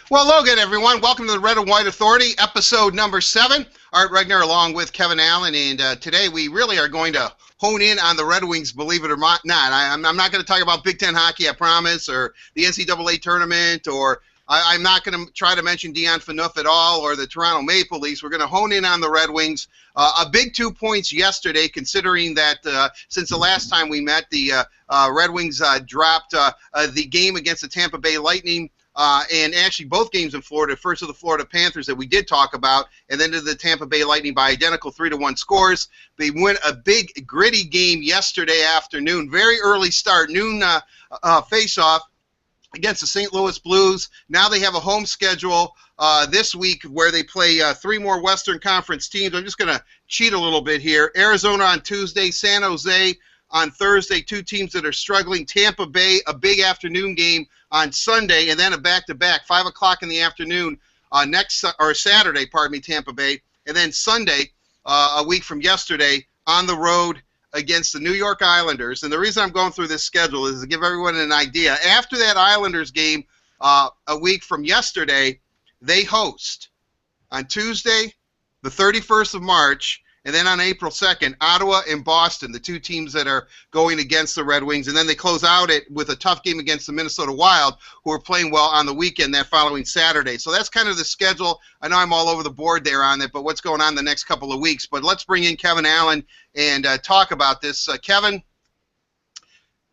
Well, hello again, everyone. Welcome to the Red and White Authority, episode number 7. Art Regner along with Kevin Allen, and today we really are going to hone in on the Red Wings, believe it or not. I'm not going to talk about Big Ten hockey, I promise, or the NCAA tournament, or I'm not going to try to mention Dion Phaneuf at all, or the Toronto Maple Leafs. We're going to hone in on the Red Wings. A big 2 points yesterday, considering that since the last time we met, the Red Wings dropped the game against the Tampa Bay Lightning, and actually both games in Florida, first of the Florida Panthers that we did talk about, and then to the Tampa Bay Lightning by identical 3-1 scores. They win a big, gritty game yesterday afternoon, very early start, noon face-off against the St. Louis Blues. Now they have a home schedule this week where they play 3 more Western Conference teams. I'm just going to cheat a little bit here. Arizona on Tuesday, San Jose on Thursday, 2 teams that are struggling. Tampa Bay, a big afternoon game on Sunday, and then a back-to-back, 5 o'clock in the afternoon Saturday, Tampa Bay, and then Sunday, a week from yesterday, on the road against the New York Islanders. And the reason I'm going through this schedule is to give everyone an idea. After that Islanders game a week from yesterday, they host on Tuesday, the 31st of March, and then on April 2nd, Ottawa and Boston, the 2 teams that are going against the Red Wings. And then they close out it with a tough game against the Minnesota Wild, who are playing well on the weekend that following Saturday. So that's kind of the schedule. I know I'm all over the board there on it, but what's going on the next couple of weeks. But let's bring in Kevin Allen and talk about this. Kevin,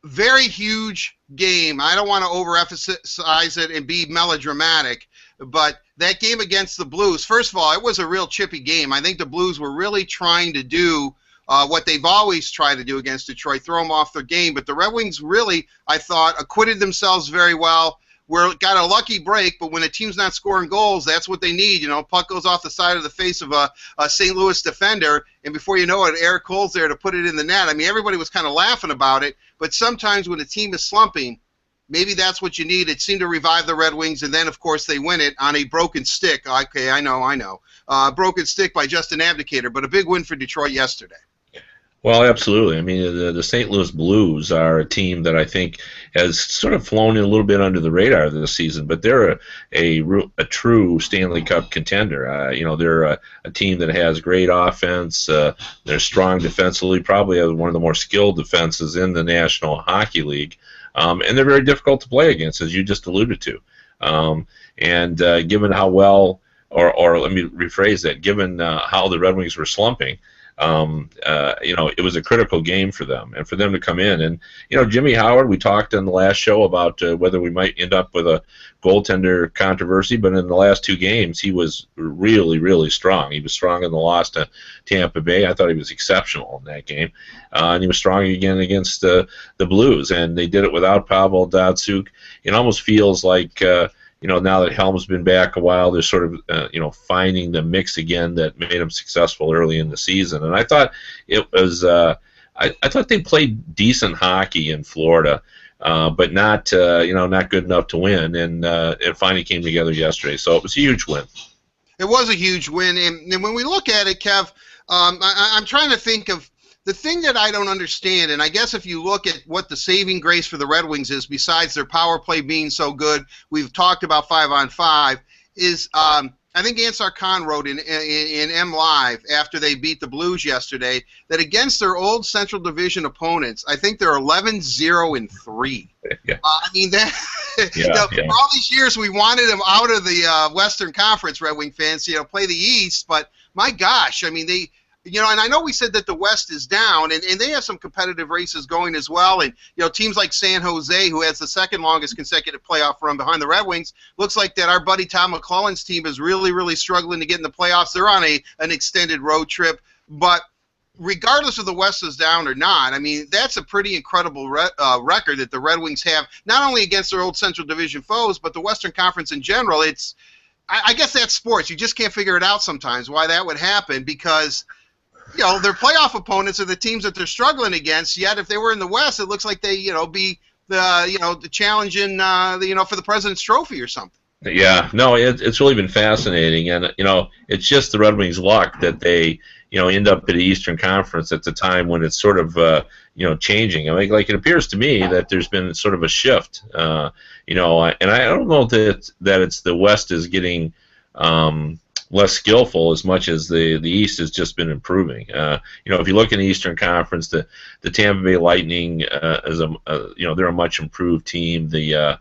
very huge game. I don't want to overemphasize it and be melodramatic, but that game against the Blues, first of all, it was a real chippy game. I think the Blues were really trying to do what they've always tried to do against Detroit, throw them off their game. But the Red Wings really, I thought, acquitted themselves very well. Got a lucky break, but when a team's not scoring goals, that's what they need. You know, puck goes off the side of the face of a St. Louis defender, and before you know it, Eric Cole's there to put it in the net. I mean, everybody was kind of laughing about it, but sometimes when a team is slumping, maybe that's what you need. It seemed to revive the Red Wings, and then, of course, they win it on a broken stick. Okay, I know. Broken stick by Justin Abdicator, but a big win for Detroit yesterday. Well, absolutely. I mean, the St. Louis Blues are a team that I think has sort of flown in a little bit under the radar this season, but they're a true Stanley Cup contender. They're a team that has great offense. They're strong defensively, probably have one of the more skilled defenses in the National Hockey League. And they're very difficult to play against, as you just alluded to. Given how well, or let me rephrase that, given how the Red Wings were slumping, it was a critical game for them, and for them to come in. And, Jimmy Howard, we talked on the last show about whether we might end up with a goaltender controversy, but in the last 2 games, he was really, really strong. He was strong in the loss to Tampa Bay. I thought he was exceptional in that game. And he was strong again against the Blues, and they did it without Pavel Datsyuk. It almost feels like now that Helm's been back a while, they're sort of, finding the mix again that made them successful early in the season. And I thought it was, I thought they played decent hockey in Florida, but not good enough to win. And it finally came together yesterday. So it was a huge win. It was a huge win. And when we look at it, Kev, I'm trying to think of the thing that I don't understand, and I guess if you look at what the saving grace for the Red Wings is, besides their power play being so good, we've talked about 5-on-5, is I think Ansar Khan wrote in M Live after they beat the Blues yesterday that against their old Central Division opponents, I think they're 11-0-3. Yeah. I mean, that for all these years we wanted them out of the Western Conference, Red Wing fans, play the East, but my gosh, I mean, they. And I know we said that the West is down, and they have some competitive races going as well. And, teams like San Jose, who has the second longest consecutive playoff run behind the Red Wings, looks like that our buddy Tom McClellan's team is really, really struggling to get in the playoffs. They're on an extended road trip. But regardless of the West is down or not, I mean, that's a pretty incredible record that the Red Wings have, not only against their old Central Division foes, but the Western Conference in general. I guess that's sports. You just can't figure it out sometimes why that would happen, because – their playoff opponents are the teams that they're struggling against. Yet, if they were in the West, it looks like they, be the challenge in, for the President's Trophy or something. Yeah, no, it's really been fascinating, and it's just the Red Wings' luck that they end up at the Eastern Conference at the time when it's sort of changing. I mean, like it appears to me that there's been sort of a shift, and I don't know that it's the West is getting less skillful as much as the East has just been improving. If you look in the Eastern Conference, the Tampa Bay Lightning is they're a much improved team. The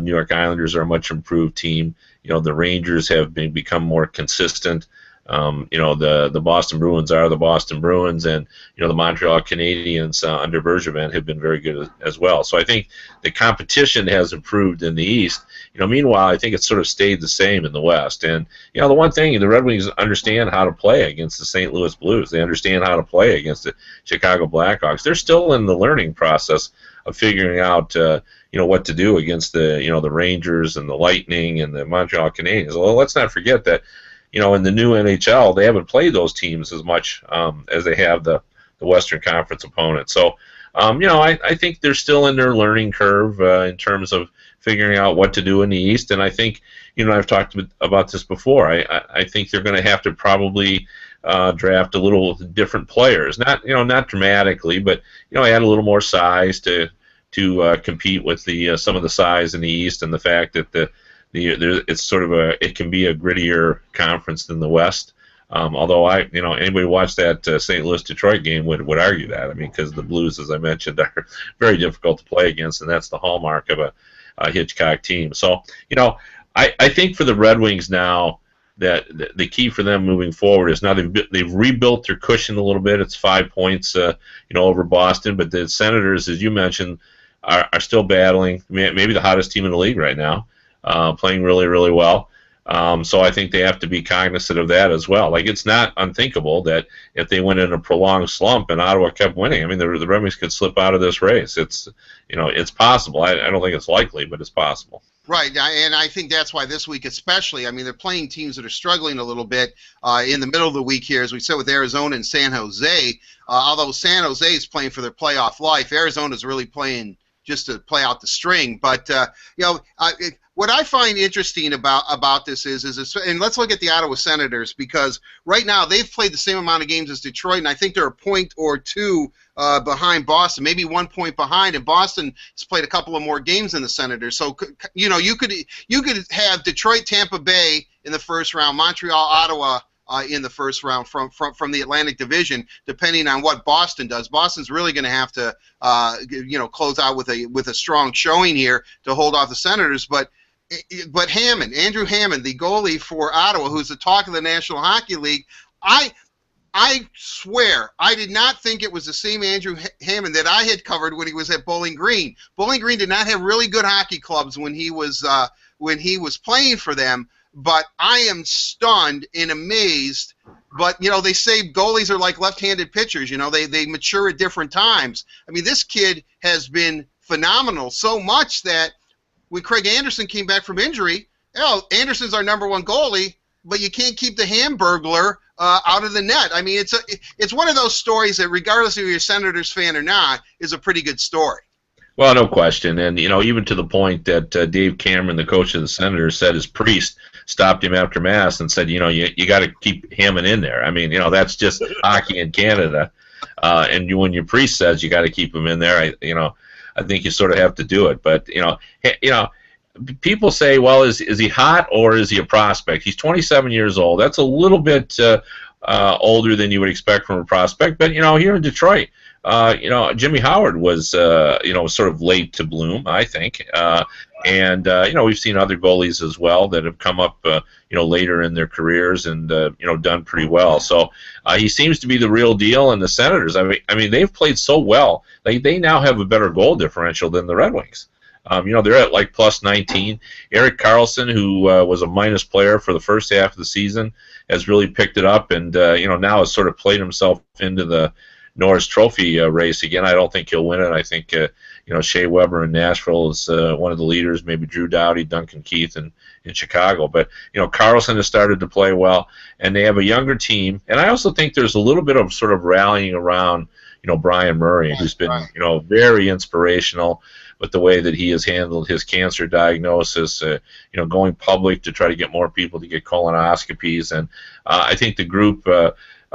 New York Islanders are a much improved team. The Rangers have become more consistent. The Boston Bruins are the Boston Bruins, and the Montreal Canadiens under Bergevin have been very good as well. So I think the competition has improved in the East. Meanwhile, I think it's sort of stayed the same in the West. And the one thing, the Red Wings understand how to play against the St. Louis Blues. They understand how to play against the Chicago Blackhawks. They're still in the learning process of figuring out what to do against the Rangers and the Lightning and the Montreal Canadiens. Well, let's not forget that in the new NHL they haven't played those teams as much as they have the Western Conference opponents. So I think they're still in their learning curve in terms of figuring out what to do in the East. And I think I've talked about this before. I think they're going to have to probably draft a little different players, not dramatically, but add a little more size to compete with some of the size in the East, and the fact that it's sort of it can be a grittier conference than the West. Although anybody watch that St. Louis Detroit game would argue that. I mean, because the Blues, as I mentioned, are very difficult to play against, and that's the hallmark of a Hitchcock team. So I think for the Red Wings now, that the key for them moving forward is now they've rebuilt their cushion a little bit. It's 5 points over Boston, but the Senators, as you mentioned, are still battling. Maybe the hottest team in the league right now, playing really, really well. So I think they have to be cognizant of that as well. Like, it's not unthinkable that if they went in a prolonged slump and Ottawa kept winning, I mean, the Red Wings could slip out of this race. It's possible. I don't think it's likely, but it's possible. Right, and I think that's why this week especially, I mean, they're playing teams that are struggling a little bit in the middle of the week here, as we said, with Arizona and San Jose. Although San Jose is playing for their playoff life, Arizona's really playing just to play out the string. But, what I find interesting about this is, and let's look at the Ottawa Senators, because right now they've played the same amount of games as Detroit, and I think they're a point or two behind Boston, maybe 1 point behind, and Boston has played a couple of more games than the Senators. So you could have Detroit, Tampa Bay in the first round, Montreal, Ottawa in the first round from the Atlantic Division, depending on what Boston does. Boston's really going to have to close out with a strong showing here to hold off the Senators, but Andrew Hammond, the goalie for Ottawa, who's the talk of the National Hockey League, I swear I did not think it was the same Andrew Hammond that I had covered when he was at Bowling Green. Bowling Green did not have really good hockey clubs when he was playing for them, but I am stunned and amazed. But they say goalies are like left-handed pitchers. They mature at different times. I mean, this kid has been phenomenal, so much that when Craig Anderson came back from injury, Anderson's our number one goalie, but you can't keep the Hamburglar out of the net. I mean, it's one of those stories that, regardless if you're a Senators fan or not, is a pretty good story. Well, no question. And, even to the point that Dave Cameron, the coach of the Senators, said his priest stopped him after Mass and said, you got to keep Hammond in there. I mean, that's just hockey in Canada. And when your priest says you got to keep him in there, I think you sort of have to do it. But, people say, well, is he hot or is he a prospect? He's 27 years old. That's a little bit older than you would expect from a prospect. But, here in Detroit, Jimmy Howard was, sort of late to bloom, I think. And we've seen other goalies as well that have come up, later in their careers and, done pretty well. So he seems to be the real deal. And the Senators, I mean, they've played so well. They now have a better goal differential than the Red Wings. They're at like plus 19. Erik Karlsson, who was a minus player for the first half of the season, has really picked it up and, now has sort of played himself into the Norris Trophy race again. I don't think he'll win it. I think, Shea Weber in Nashville is one of the leaders, maybe Drew Doughty, Duncan Keith in Chicago. But, Karlsson has started to play well, and they have a younger team. And I also think there's a little bit of sort of rallying around, Brian Murray, who's been, very inspirational. but the way that he has handled his cancer diagnosis, going public to try to get more people to get colonoscopies, and I think the group.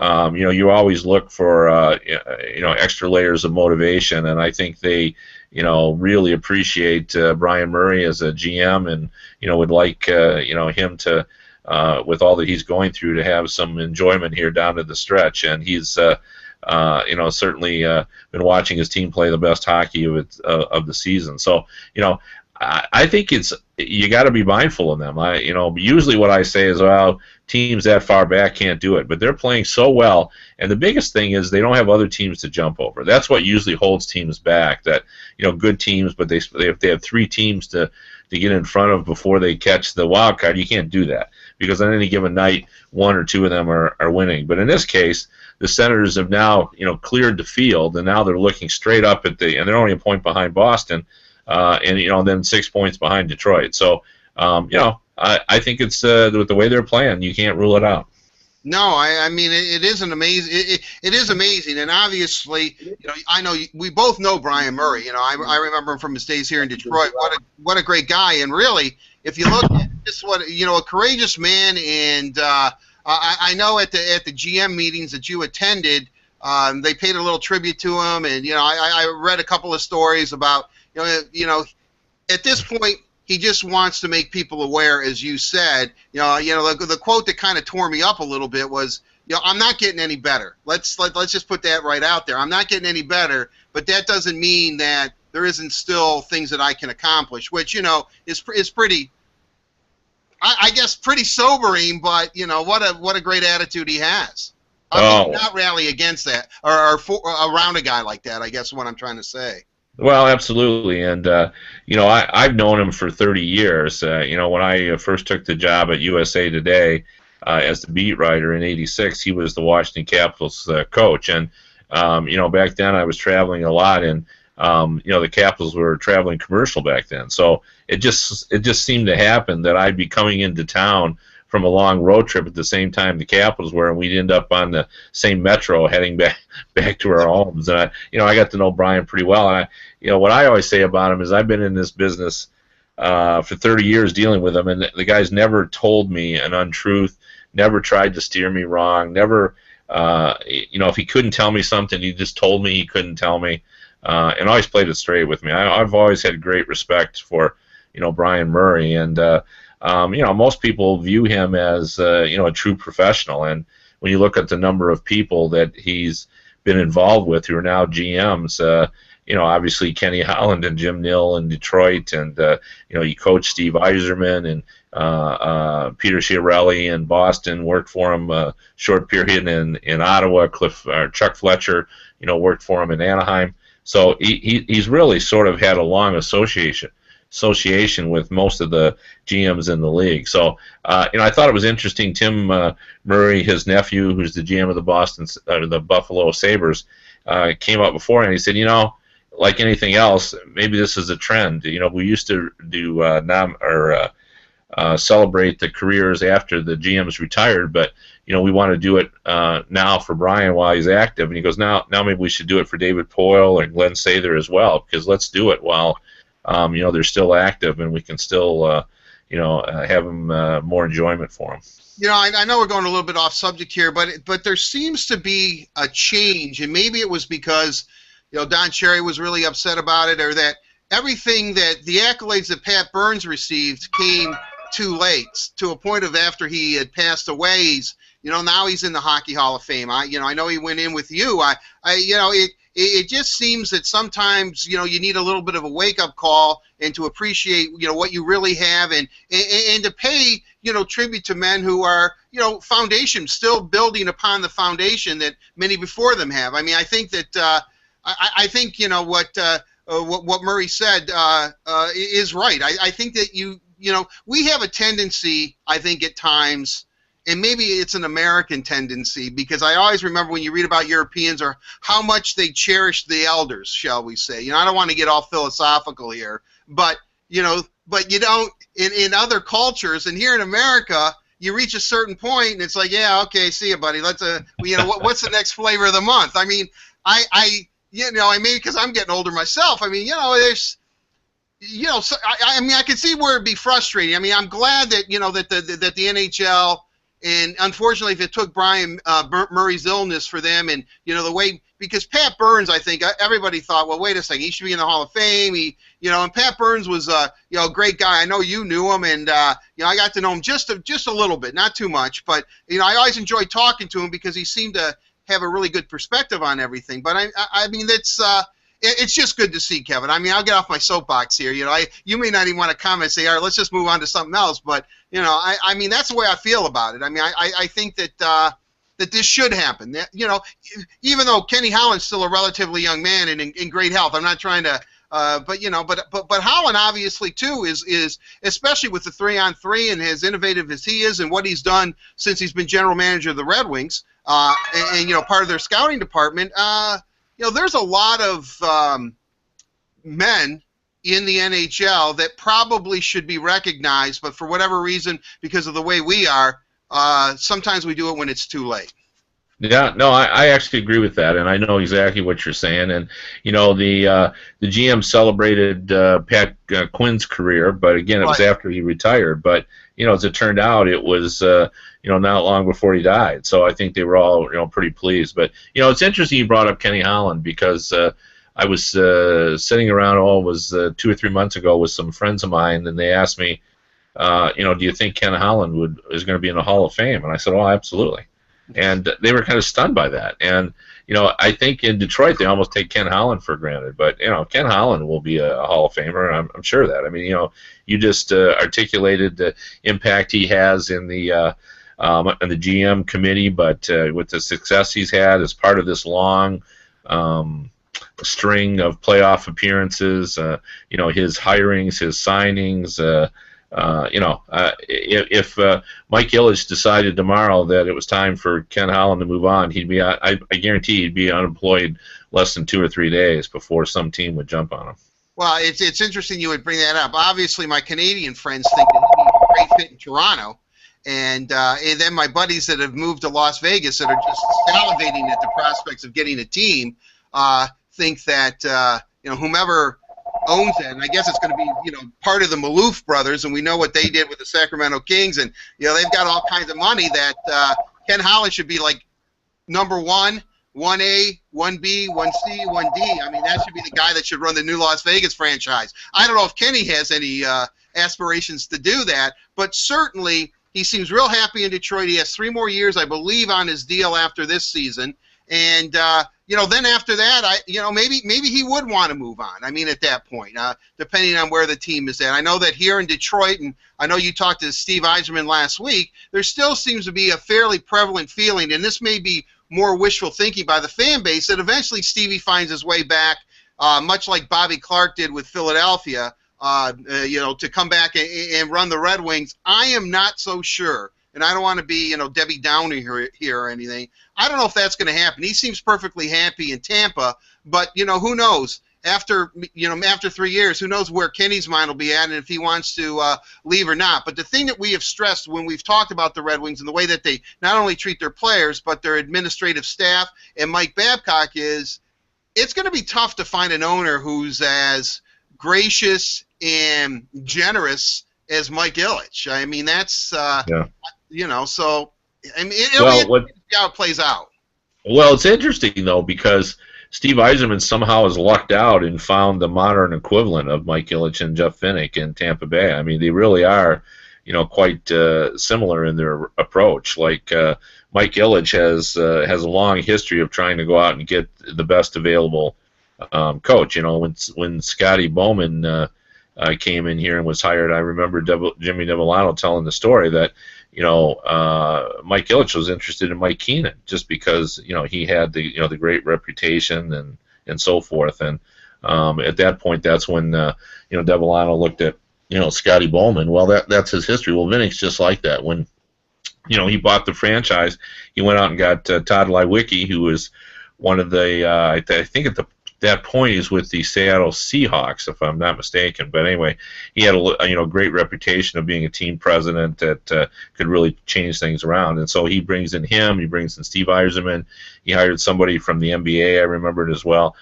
You always look for extra layers of motivation, and I think they really appreciate Brian Murray as a GM, and would like him to, with all that he's going through, to have some enjoyment here down to the stretch. And he's certainly been watching his team play the best hockey of the season. So I think you got to be mindful of them. Usually what I say is, well, teams that far back can't do it, but they're playing so well. And the biggest thing is they don't have other teams to jump over. That's what usually holds teams back. That good teams, but if they have three teams to get in front of before they catch the wild card, you can't do that, because on any given night, one or two of them are winning. But in this case, the Senators have now cleared the field, and now they're looking straight up and they're only a point behind Boston. And then 6 points behind Detroit. So I think it's with the way they're playing, you can't rule it out. No, I mean it is an amazing. It is amazing, and obviously, I know we both know Brian Murray. I remember him from his days here in Detroit. What a great guy! And really, if you look at just a courageous man. And I know at the GM meetings that you attended, they paid a little tribute to him, and I read a couple of stories about. At this point, he just wants to make people aware, as you said. The quote that kind of tore me up a little bit was, I'm not getting any better. Let's just put that right out there. I'm not getting any better, but that doesn't mean that there isn't still things that I can accomplish, which is pretty. I guess pretty sobering, but what a great attitude he has. I would not rally against that or around a guy like that. I guess is what I'm trying to say. Well, absolutely, and I've known him for 30 years. When I first took the job at USA Today as the beat writer in '86, he was the Washington Capitals coach, and back then I was traveling a lot, and the Capitals were traveling commercial back then, so it just seemed to happen that I'd be coming into town from a long road trip at the same time the Capitals were, and we'd end up on the same metro heading back to our homes. And I got to know Brian pretty well. And what I always say about him is I've been in this business for 30 years dealing with him, and the guy's never told me an untruth, never tried to steer me wrong, never, if he couldn't tell me something, he just told me he couldn't tell me, and always played it straight with me. I've always had great respect for, Brian Murray, and most people view him as a true professional. And when you look at the number of people that he's been involved with who are now GMs, obviously Kenny Holland and Jim Nill in Detroit, and he coached Steve Yzerman, and Peter Chiarelli in Boston worked for him a short period in Ottawa. Chuck Fletcher, worked for him in Anaheim. So he's really sort of had a long association with most of the GMs in the league. So, I thought it was interesting. Tim Murray, his nephew, who's the GM of the Buffalo Sabres, came up before and he said, like anything else, maybe this is a trend. We used to do celebrate the careers after the GMs retired, but we want to do it now for Brian while he's active. And he goes, now maybe we should do it for David Poile and Glenn Sather as well, because let's do it while they're still active, and we can still, have them more enjoyment for them. I know we're going a little bit off subject here, but there seems to be a change, and maybe it was because, Don Cherry was really upset about it, or that everything that the accolades that Pat Burns received came too late, to a point of after he had passed away. Now he's in the Hockey Hall of Fame. I know he went in with you. It just seems that sometimes you need a little bit of a wake-up call, and to appreciate what you really have, and to pay tribute to men who are foundation, still building upon the foundation that many before them have. I mean, I think that I think what Murray said is right. I think that we have a tendency, I think at times. And maybe it's an American tendency, because I always remember when you read about Europeans, or how much they cherish the elders, shall we say. I don't want to get all philosophical here, but you don't in other cultures, and here in America, you reach a certain point and it's like, yeah, okay, see you, buddy. Let's what's the next flavor of the month? I mean, I mean, because I'm getting older myself. I mean, So I mean, I can see where it'd be frustrating. I mean, I'm glad that that the NHL, and unfortunately, if it took Brian Murray's illness for them, and the way, because Pat Burns, I think everybody thought, well, wait a second, he should be in the Hall of Fame. And Pat Burns was a great guy. I know you knew him, and I got to know him just a little bit, not too much, but I always enjoyed talking to him because he seemed to have a really good perspective on everything. But I mean, it's just good to see, Kevin. I mean, I'll get off my soapbox here. You may not even want to comment and say, all right, let's just move on to something else. But, I mean, that's the way I feel about it. I mean, I think that that this should happen. Even though Kenny Holland's still a relatively young man and in great health, I'm not trying to, but Holland obviously too is especially with the 3-on-3 and as innovative as he is and what he's done since he's been general manager of the Red Wings, and part of their scouting department. There's a lot of men in the NHL that probably should be recognized, but for whatever reason, because of the way we are, sometimes we do it when it's too late. Yeah, no, I actually agree with that, and I know exactly what you're saying. And the GM celebrated Pat Quinn's career, but again, it was after he retired. But as it turned out, it was not long before he died. So I think they were all pretty pleased. But it's interesting you brought up Kenny Holland, because I was sitting around, it was 2 or 3 months ago with some friends of mine, and they asked me, do you think Ken Holland is going to be in the Hall of Fame? And I said, oh, absolutely. And they were kind of stunned by that. And I think in Detroit they almost take Ken Holland for granted. But Ken Holland will be a Hall of Famer. I'm sure of that. I mean, you just articulated the impact he has in the GM committee, but with the success he's had as part of this long string of playoff appearances, his hirings, his signings. If Mike Ilitch decided tomorrow that it was time for Ken Holland to move on, I guarantee he'd be unemployed less than 2 or 3 days before some team would jump on him. Well, it's interesting you would bring that up. Obviously, my Canadian friends think that he'd be a great fit in Toronto, and then my buddies that have moved to Las Vegas that are just salivating at the prospects of getting a team think that whomever owns it, and I guess it's going to be part of the Maloof brothers, and we know what they did with the Sacramento Kings, and they've got all kinds of money that Ken Holland should be like number 1, 1A, 1B, 1C, 1D. I mean, that should be the guy that should run the new Las Vegas franchise. I don't know if Kenny has any aspirations to do that, but certainly he seems real happy in Detroit. He has 3 more years, I believe, on his deal after this season, and then after that, maybe he would want to move on. I mean, at that point, depending on where the team is at. I know that here in Detroit, and I know you talked to Steve Yzerman last week, there still seems to be a fairly prevalent feeling, and this may be more wishful thinking by the fan base, that eventually Stevie finds his way back, much like Bobby Clark did with Philadelphia, to come back and run the Red Wings. I am not so sure. And I don't want to be, Debbie Downer here or anything. I don't know if that's going to happen. He seems perfectly happy in Tampa, but who knows? After 3 years, who knows where Kenny's mind will be at and if he wants to leave or not. But the thing that we have stressed when we've talked about the Red Wings and the way that they not only treat their players but their administrative staff and Mike Babcock is, it's going to be tough to find an owner who's as gracious and generous as Mike Ilitch. I mean, that's so I mean, it'll be how it plays out. Well, it's interesting though, because Steve Yzerman somehow has lucked out and found the modern equivalent of Mike Ilitch and Jeff Finnick in Tampa Bay. I mean, they really are, quite similar in their approach. Like Mike Ilitch has a long history of trying to go out and get the best available coach. When Scotty Bowman came in here and was hired, I remember Jimmy Devellano telling the story that Mike Ilitch was interested in Mike Keenan just because he had the great reputation and so forth. And at that point, that's when Devellano looked at Scotty Bowman. Well, that's his history. Well, Vinnick's just like that. When he bought the franchise, he went out and got Todd Lewicki, who was one of the I think at the that point he's with the Seattle Seahawks, if I'm not mistaken. But anyway, he had a great reputation of being a team president that could really change things around. And so he brings in him. He brings in Steve Yzerman. He hired somebody from the NBA. I remember it as well.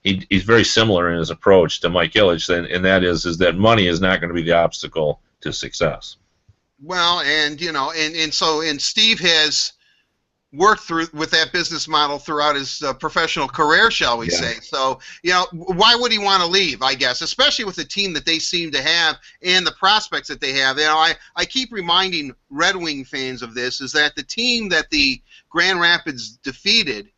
He's very similar in his approach to Mike Ilitch, and that is that money is not going to be the obstacle to success. Well, and Steve has worked through with that business model throughout his professional career, shall we say. So, why would he want to leave, I guess, especially with the team that they seem to have and the prospects that they have. I keep reminding Red Wing fans of this, is that the team that the Grand Rapids defeated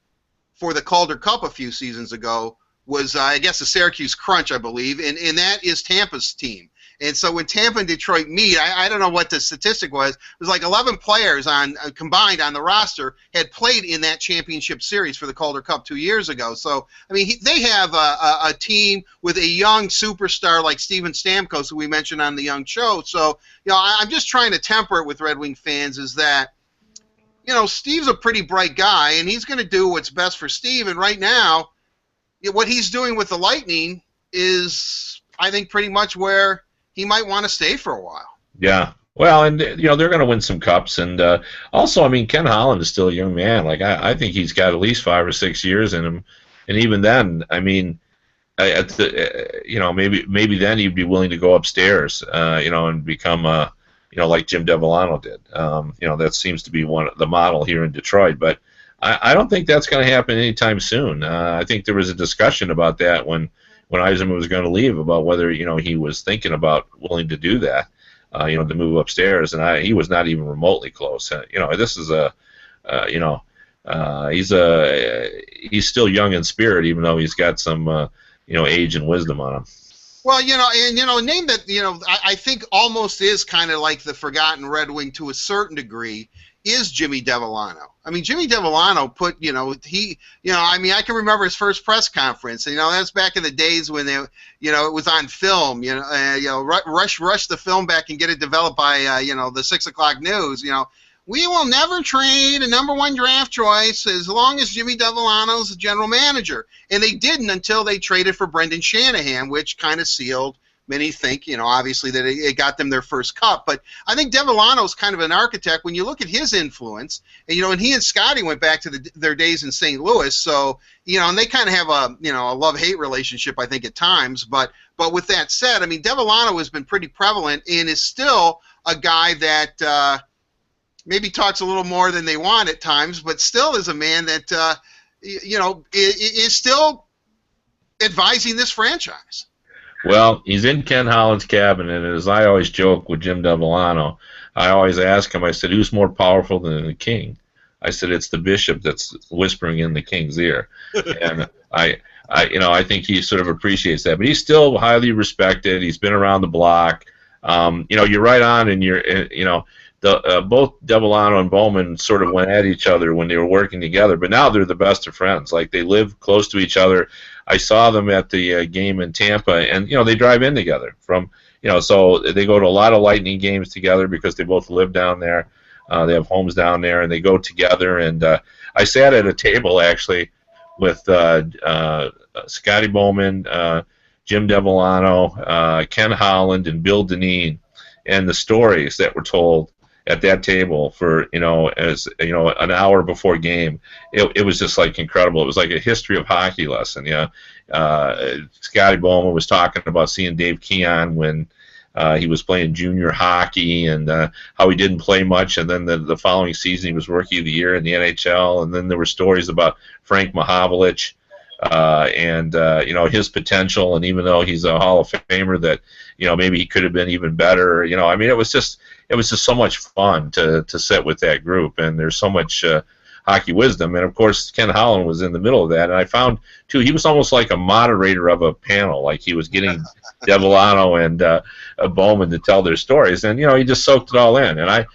for the Calder Cup a few seasons ago was, I guess, the Syracuse Crunch, I believe, and that is Tampa's team. And so when Tampa and Detroit meet, I don't know what the statistic was. It was like 11 players combined on the roster had played in that championship series for the Calder Cup 2 years ago. So, I mean, they have a team with a young superstar like Steven Stamkos, who we mentioned on the Young Show. So, I'm just trying to temper it with Red Wing fans, is that, Steve's a pretty bright guy, and he's going to do what's best for Steve. And right now, what he's doing with the Lightning is, I think, pretty much where he might want to stay for a while. Yeah. Well, and they're going to win some cups, and also, I mean, Ken Holland is still a young man. Like I think he's got at least 5 or 6 years in him, and even then, I mean, maybe then he'd be willing to go upstairs, and become like Jim Devellano did. That seems to be the model here in Detroit, but I don't think that's going to happen anytime soon. I think there was a discussion about that when Yzerman was going to leave, about whether he was thinking about willing to do that, to move upstairs, and he was not even remotely close. This is he's still young in spirit, even though he's got some age and wisdom on him. Well, a name that I think almost is kind of like the forgotten Red Wing to a certain degree is Jimmy Devellano. I mean, Jimmy Devellano put, I can remember his first press conference. That's back in the days when it was on film. Rush the film back and get it developed by, the 6 o'clock news. We will never trade a #1 draft choice as long as Jimmy Devellano's the general manager. And they didn't until they traded for Brendan Shanahan, which kind of sealed. Many think, obviously that it got them their first cup. But I think Devellano's kind of an architect when you look at his influence. And, and he and Scotty went back to their days in St. Louis. So, and they kind of have a love-hate relationship, I think, at times. But with that said, I mean, Devellano has been pretty prevalent and is still a guy that maybe talks a little more than they want at times, but still is a man that, is still advising this franchise. Well, he's in Ken Holland's cabinet, and as I always joke with Jim Devellano, I always ask him, I said, who's more powerful than the king? I said, it's the bishop that's whispering in the king's ear. And I think he sort of appreciates that. But he's still highly respected. He's been around the block. You're right on, and both Devellano and Bowman sort of went at each other when they were working together, but now they're the best of friends. Like, they live close to each other. I saw them at the game in Tampa, and they drive in together so they go to a lot of Lightning games together because they both live down there. They have homes down there, and they go together. And I sat at a table actually with Scotty Bowman, Jim Devellano, Ken Holland, and Bill Dineen, and the stories that were told at that table for an hour before game, it was just like incredible. It was like a history of hockey lesson. Scotty Bowman was talking about seeing Dave Keon when he was playing junior hockey, and how he didn't play much, and then the following season he was Rookie of the Year in the NHL. And then there were stories about Frank Mahovlich and his potential, and even though he's a Hall of Famer, that maybe he could have been even better. I mean, it was just so much fun to sit with that group, and there's so much hockey wisdom. And of course, Ken Holland was in the middle of that, and I found too he was almost like a moderator of a panel, like he was getting Devellano and Bowman to tell their stories, and he just soaked it all in. And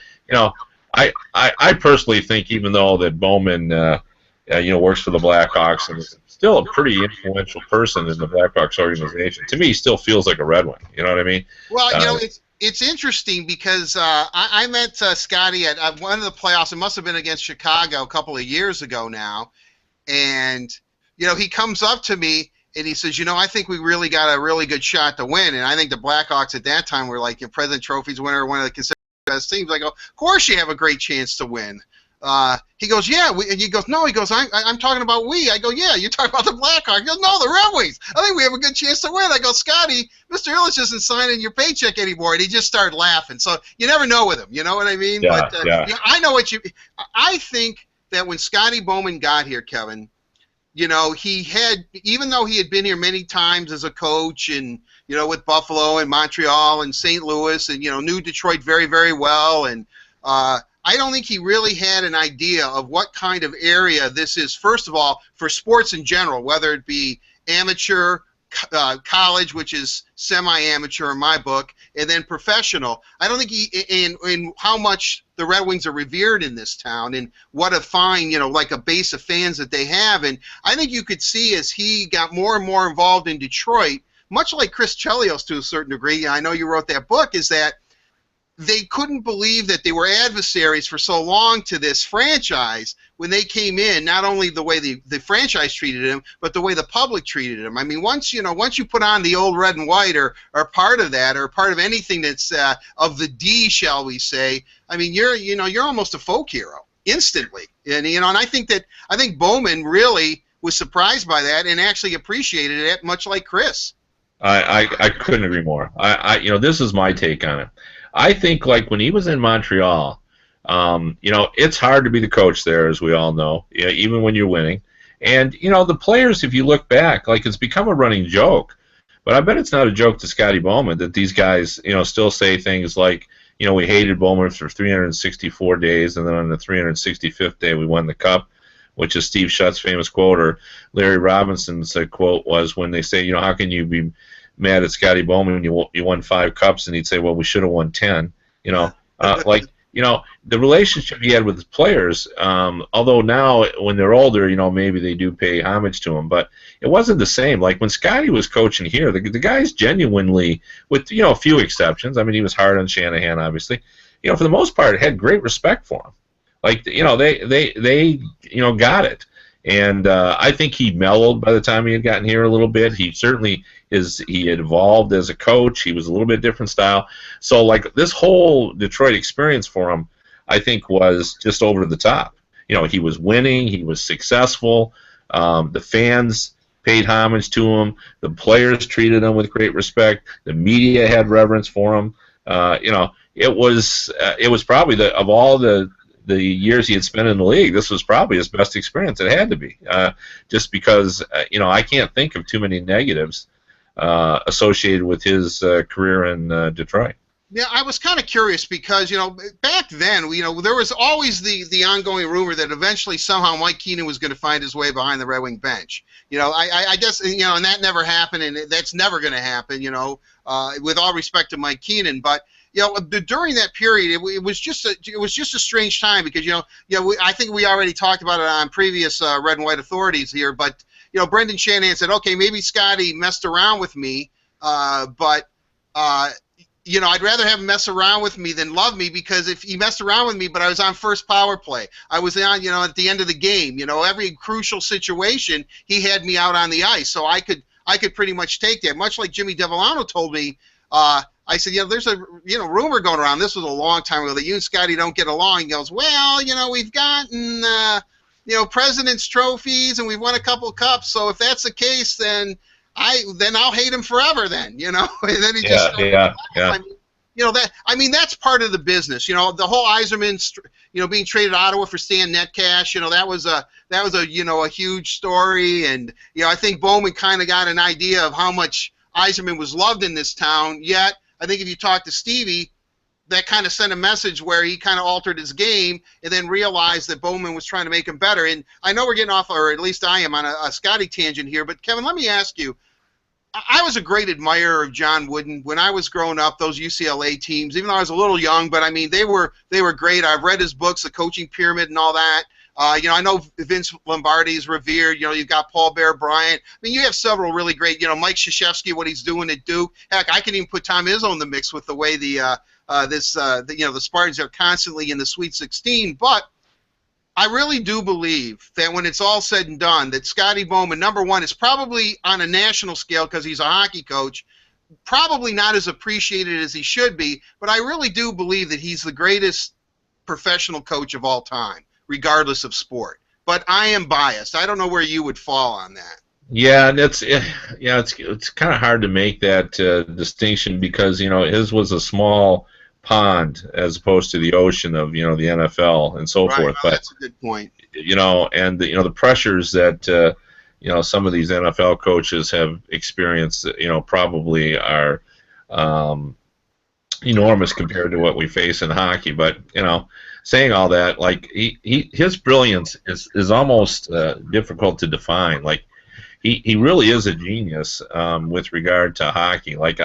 I personally think, even though that Bowman works for the Blackhawks and is still a pretty influential person in the Blackhawks organization, to me he still feels like a Red Wing. You know what I mean? Well, it's interesting because I met Scotty at one of the playoffs. It must have been against Chicago a couple of years ago now, and he comes up to me and he says, I think we really got a really good shot to win. And I think the Blackhawks at that time were like, President Trophy's winner, one of the considered best teams. I go, of course you have a great chance to win. He goes, yeah. And he goes, no. He goes, I'm talking about we. I go, yeah. You're talking about the Blackhawks. He goes, no, the Red Wings. I think we have a good chance to win. I go, Scotty, Mr. Illich isn't signing your paycheck anymore. And he just started laughing. So you never know with him. You know what I mean? Yeah, But yeah. I know what you. I think that when Scotty Bowman got here, Kevin, he had, even though he had been here many times as a coach and, with Buffalo and Montreal and St. Louis and, knew Detroit very, very well. And I don't think he really had an idea of what kind of area this is, first of all, for sports in general, whether it be amateur, college, which is semi-amateur in my book, and then professional. I don't think in how much the Red Wings are revered in this town and what a fine, like a base of fans that they have. And I think you could see as he got more and more involved in Detroit, much like Chris Chelios to a certain degree, I know you wrote that book, is that they couldn't believe that they were adversaries for so long to this franchise when they came in, not only the way the franchise treated him, but the way the public treated him. I mean, once you put on the old red and white or part of that or part of anything that's of the D, shall we say, I mean, you're almost a folk hero instantly. And, and I think Bowman really was surprised by that and actually appreciated it, much like Chris. I couldn't agree more. This is my take on it. I think like when he was in Montreal, it's hard to be the coach there, as we all know, even when you're winning. And, the players, if you look back, like it's become a running joke. But I bet it's not a joke to Scotty Bowman that these guys, still say things like, we hated Bowman for 364 days, and then on the 365th day we won the Cup, which is Steve Shutt's famous quote, or Larry Robinson's quote was when they say, how can you be mad at Scotty Bowman, you won 5 cups, and he'd say, well, we should have won 10. The relationship he had with his players, although now when they're older, maybe they do pay homage to him, but it wasn't the same. Like when Scotty was coaching here, the guys genuinely, with a few exceptions, I mean, he was hard on Shanahan, obviously, for the most part, had great respect for him. Like, they got it. And I think he mellowed by the time he had gotten here a little bit. He certainly he had evolved as a coach. He was a little bit different style. So, like, this whole Detroit experience for him, I think, was just over the top. He was winning. He was successful. The fans paid homage to him. The players treated him with great respect. The media had reverence for him. It was probably of all the years he had spent in the league, this was probably his best experience. It had to be, just because I can't think of too many negatives associated with his career in Detroit. Yeah, I was kind of curious because back then there was always the ongoing rumor that eventually somehow Mike Keenan was going to find his way behind the Red Wing bench. I guess and that never happened, and that's never going to happen. With all respect to Mike Keenan, but. During that period, it was just a strange time because I think we already talked about it on previous Red and White Authorities here. But Brendan Shanahan said, okay, maybe Scotty messed around with me, but I'd rather have him mess around with me than love me, because if he messed around with me, but I was on first power play, I was on at the end of the game, every crucial situation he had me out on the ice, so I could pretty much take that. Much like Jimmy Devellano told me. I said, there's a rumor going around. This was a long time ago that you and Scotty don't get along. He goes, well, we've gotten President's trophies and we've won a couple cups. So if that's the case, then I'll hate him forever. Then and then he yeah. That's part of the business. The whole Yzerman being traded to Ottawa for Stan Netcash. That was a huge story, and I think Bowman kind of got an idea of how much Yzerman was loved in this town. Yet I think if you talk to Stevie, that kind of sent a message where he kind of altered his game and then realized that Bowman was trying to make him better. And I know we're getting off, or at least I am, on a Scotty tangent here. But, Kevin, let me ask you, I was a great admirer of John Wooden when I was growing up, those UCLA teams, even though I was a little young. But, I mean, they were great. I've read his books, The Coaching Pyramid and all that. I know Vince Lombardi is revered. You've got Paul Bear Bryant. I mean, you have several really great. Mike Krzyzewski, what he's doing at Duke. Heck, I can even put Tom Izzo in the mix with the way the Spartans are constantly in the Sweet 16. But I really do believe that when it's all said and done, that Scotty Bowman, number one, is probably on a national scale because he's a hockey coach, probably not as appreciated as he should be, but I really do believe that he's the greatest professional coach of all time, regardless of sport. But I am biased. I don't know where you would fall on that. Yeah, and it's kind of hard to make that distinction because his was a small pond as opposed to the ocean of the NFL and so Right, forth. well, But that's a good point. and the pressures that some of these NFL coaches have experienced, probably are enormous compared to what we face in hockey. But saying all that, like his brilliance is almost difficult to define. Like he really is a genius with regard to hockey. Like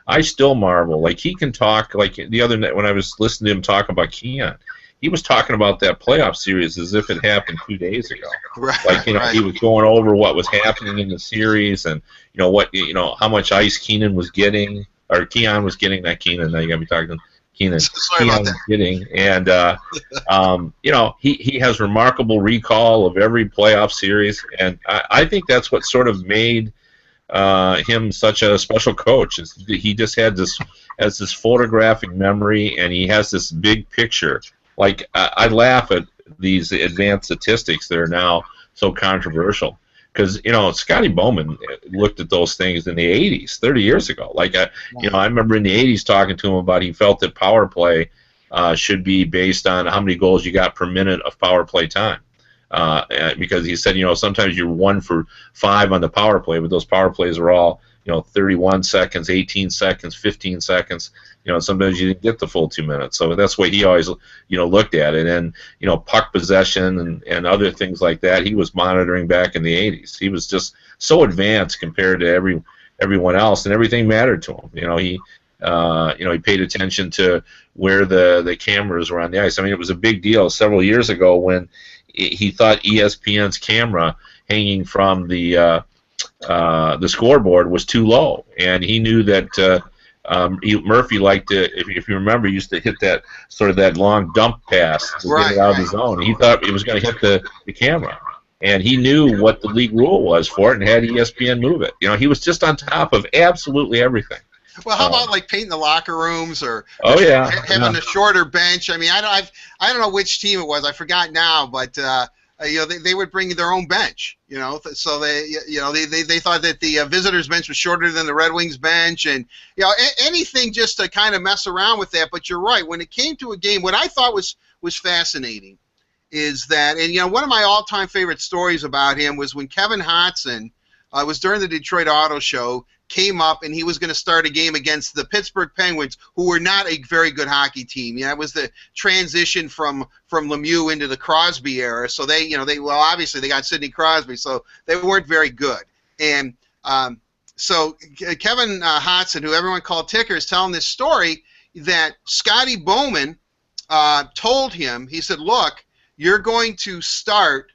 I still marvel. Like he can talk. Like the other night when I was listening to him talk about Keon, he was talking about that playoff series as if it happened 2 days ago. Right, Like right. he was going over what was happening in the series and how much ice Keenan was getting or Keon was getting. Not Keenan. Now you got to be talking to Keenan. Sorry about that. Was getting and he has remarkable recall of every playoff series, and I think that's what sort of made him such a special coach. He just has this photographic memory, and he has this big picture. Like I laugh at these advanced statistics that are now so controversial because Scotty Bowman looked at those things in the 80s, 30 years ago. Like I remember in the 80s talking to him about he felt that power play should be based on how many goals you got per minute of power play time. Because he said, sometimes you're 1 for 5 on the power play, but those power plays are all, 31 seconds, 18 seconds, 15 seconds. Sometimes you didn't get the full 2 minutes. So that's the way he always, looked at it. And, puck possession and other things like that, he was monitoring back in the 80s. He was just so advanced compared to everyone else, and everything mattered to him. He paid attention to where the cameras were on the ice. I mean, it was a big deal several years ago when he thought ESPN's camera hanging from the scoreboard was too low, and he knew that Murphy liked to, if you remember, used to hit that sort of that long dump pass to get it out of the zone. He thought it was going to hit the camera, and he knew what the league rule was for it, and had ESPN move it. He was just on top of absolutely everything. Well, how about like painting the locker rooms or having a shorter bench? I mean, I don't know which team it was. I forgot now, but they would bring their own bench. So they thought that the visitors' bench was shorter than the Red Wings' bench, and anything just to kind of mess around with that. But you're right. When it came to a game, what I thought was fascinating is that, and one of my all-time favorite stories about him was when Kevin Hodson was during the Detroit Auto Show. Came up and he was going to start a game against the Pittsburgh Penguins, who were not a very good hockey team. It was the transition from Lemieux into the Crosby era. So they obviously they got Sidney Crosby, so they weren't very good. And so Kevin Hodson, who everyone called Ticker, is telling this story that Scotty Bowman told him. He said, "Look, you're going to start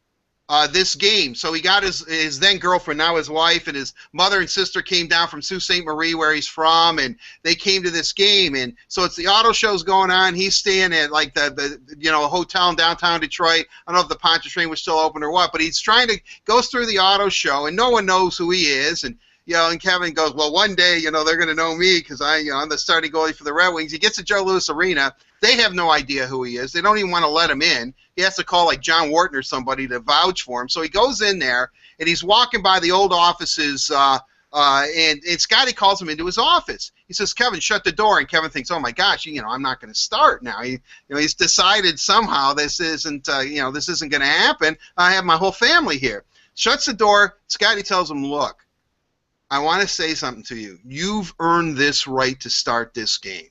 this game." So he got his then girlfriend, now his wife, and his mother and sister came down from Sault Ste. Marie, where he's from, and they came to this game. And so it's the auto show's going on. He's staying at like the hotel in downtown Detroit. I don't know if the Pontchartrain was still open or what, but he's goes through the auto show, and no one knows who he is. And and Kevin goes, "Well, one day, they're going to know me because I'm the starting goalie for the Red Wings." He gets to Joe Louis Arena. They have no idea who he is. They don't even want to let him in. He has to call like John Wharton or somebody to vouch for him. So he goes in there, and he's walking by the old offices, and Scotty calls him into his office. He says, "Kevin, shut the door." And Kevin thinks, "Oh my gosh, I'm not going to start now." He's decided somehow this isn't going to happen. I have my whole family here. Shuts the door. Scotty tells him, "Look, I want to say something to you. You've earned this right to start this game.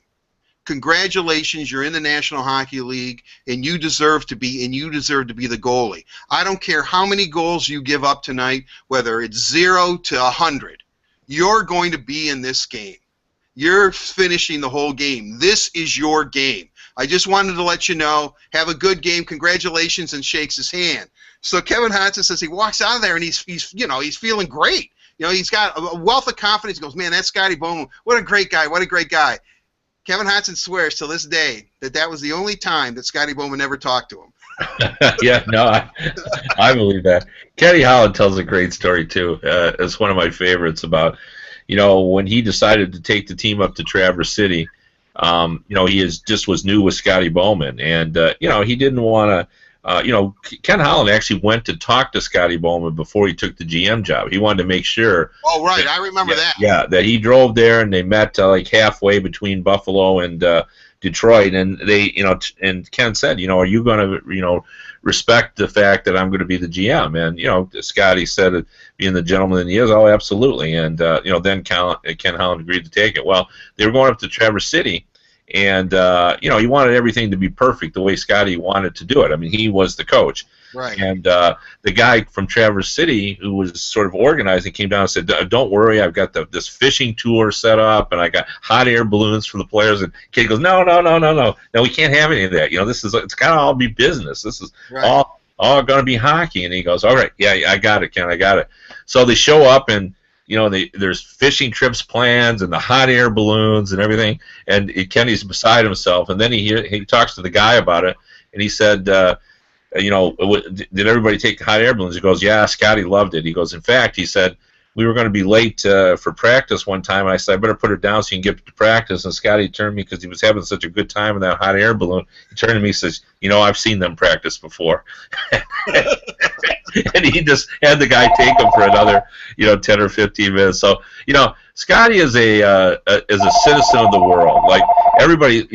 Congratulations, you're in the National Hockey League, and you deserve to be the goalie. I don't care how many goals you give up tonight, whether it's 0 to 100. You're going to be in this game. You're finishing the whole game. This is your game. I just wanted to let you know. Have a good game. Congratulations," and shakes his hand. So Kevin Hodson says he walks out of there, and he's feeling great. He's got a wealth of confidence. He goes, "Man, that's Scotty Bowman. What a great guy. What a great guy." Kevin Hodson swears to this day that was the only time that Scotty Bowman ever talked to him. Yeah, no, I believe that. Kenny Holland tells a great story too. It's one of my favorites about, when he decided to take the team up to Traverse City. He just was new with Scotty Bowman, and he didn't want to. Ken Holland actually went to talk to Scotty Bowman before he took the GM job. He wanted to make sure. Oh, right, That, I remember that. yeah, that he drove there and they met like halfway between Buffalo and Detroit, and and Ken said, are you going to, respect the fact that I'm going to be the GM? And Scotty said, being the gentleman that he is, oh, absolutely. And then Ken Holland agreed to take it. Well, they were going up to Traverse City, and he wanted everything to be perfect the way Scotty wanted to do it. I mean, he was the coach. Right. And the guy from Traverse City who was sort of organizing came down and said, "Don't worry, I've got this fishing tour set up, and I got hot air balloons for the players." And Kid goes, "No, no, no, no, no, no, we can't have any of that. It's got to all be business. This is right. all going to be hockey." And he goes, "All right, yeah, I got it, Ken, I got it." So they show up, and there's fishing trips plans and the hot air balloons and everything. And Kenny's beside himself, and then he talks to the guy about it, and he said, did everybody take the hot air balloons? He goes, yeah, Scotty loved it. He goes, in fact, he said, we were going to be late for practice one time, and I said, I better put it down so you can get to practice. And Scotty turned to me, because he was having such a good time in that hot air balloon, he turned to me and says, I've seen them practice before. And he just had the guy take him for another, 10 or 15 minutes. So, Scotty is a citizen of the world. Like, everybody,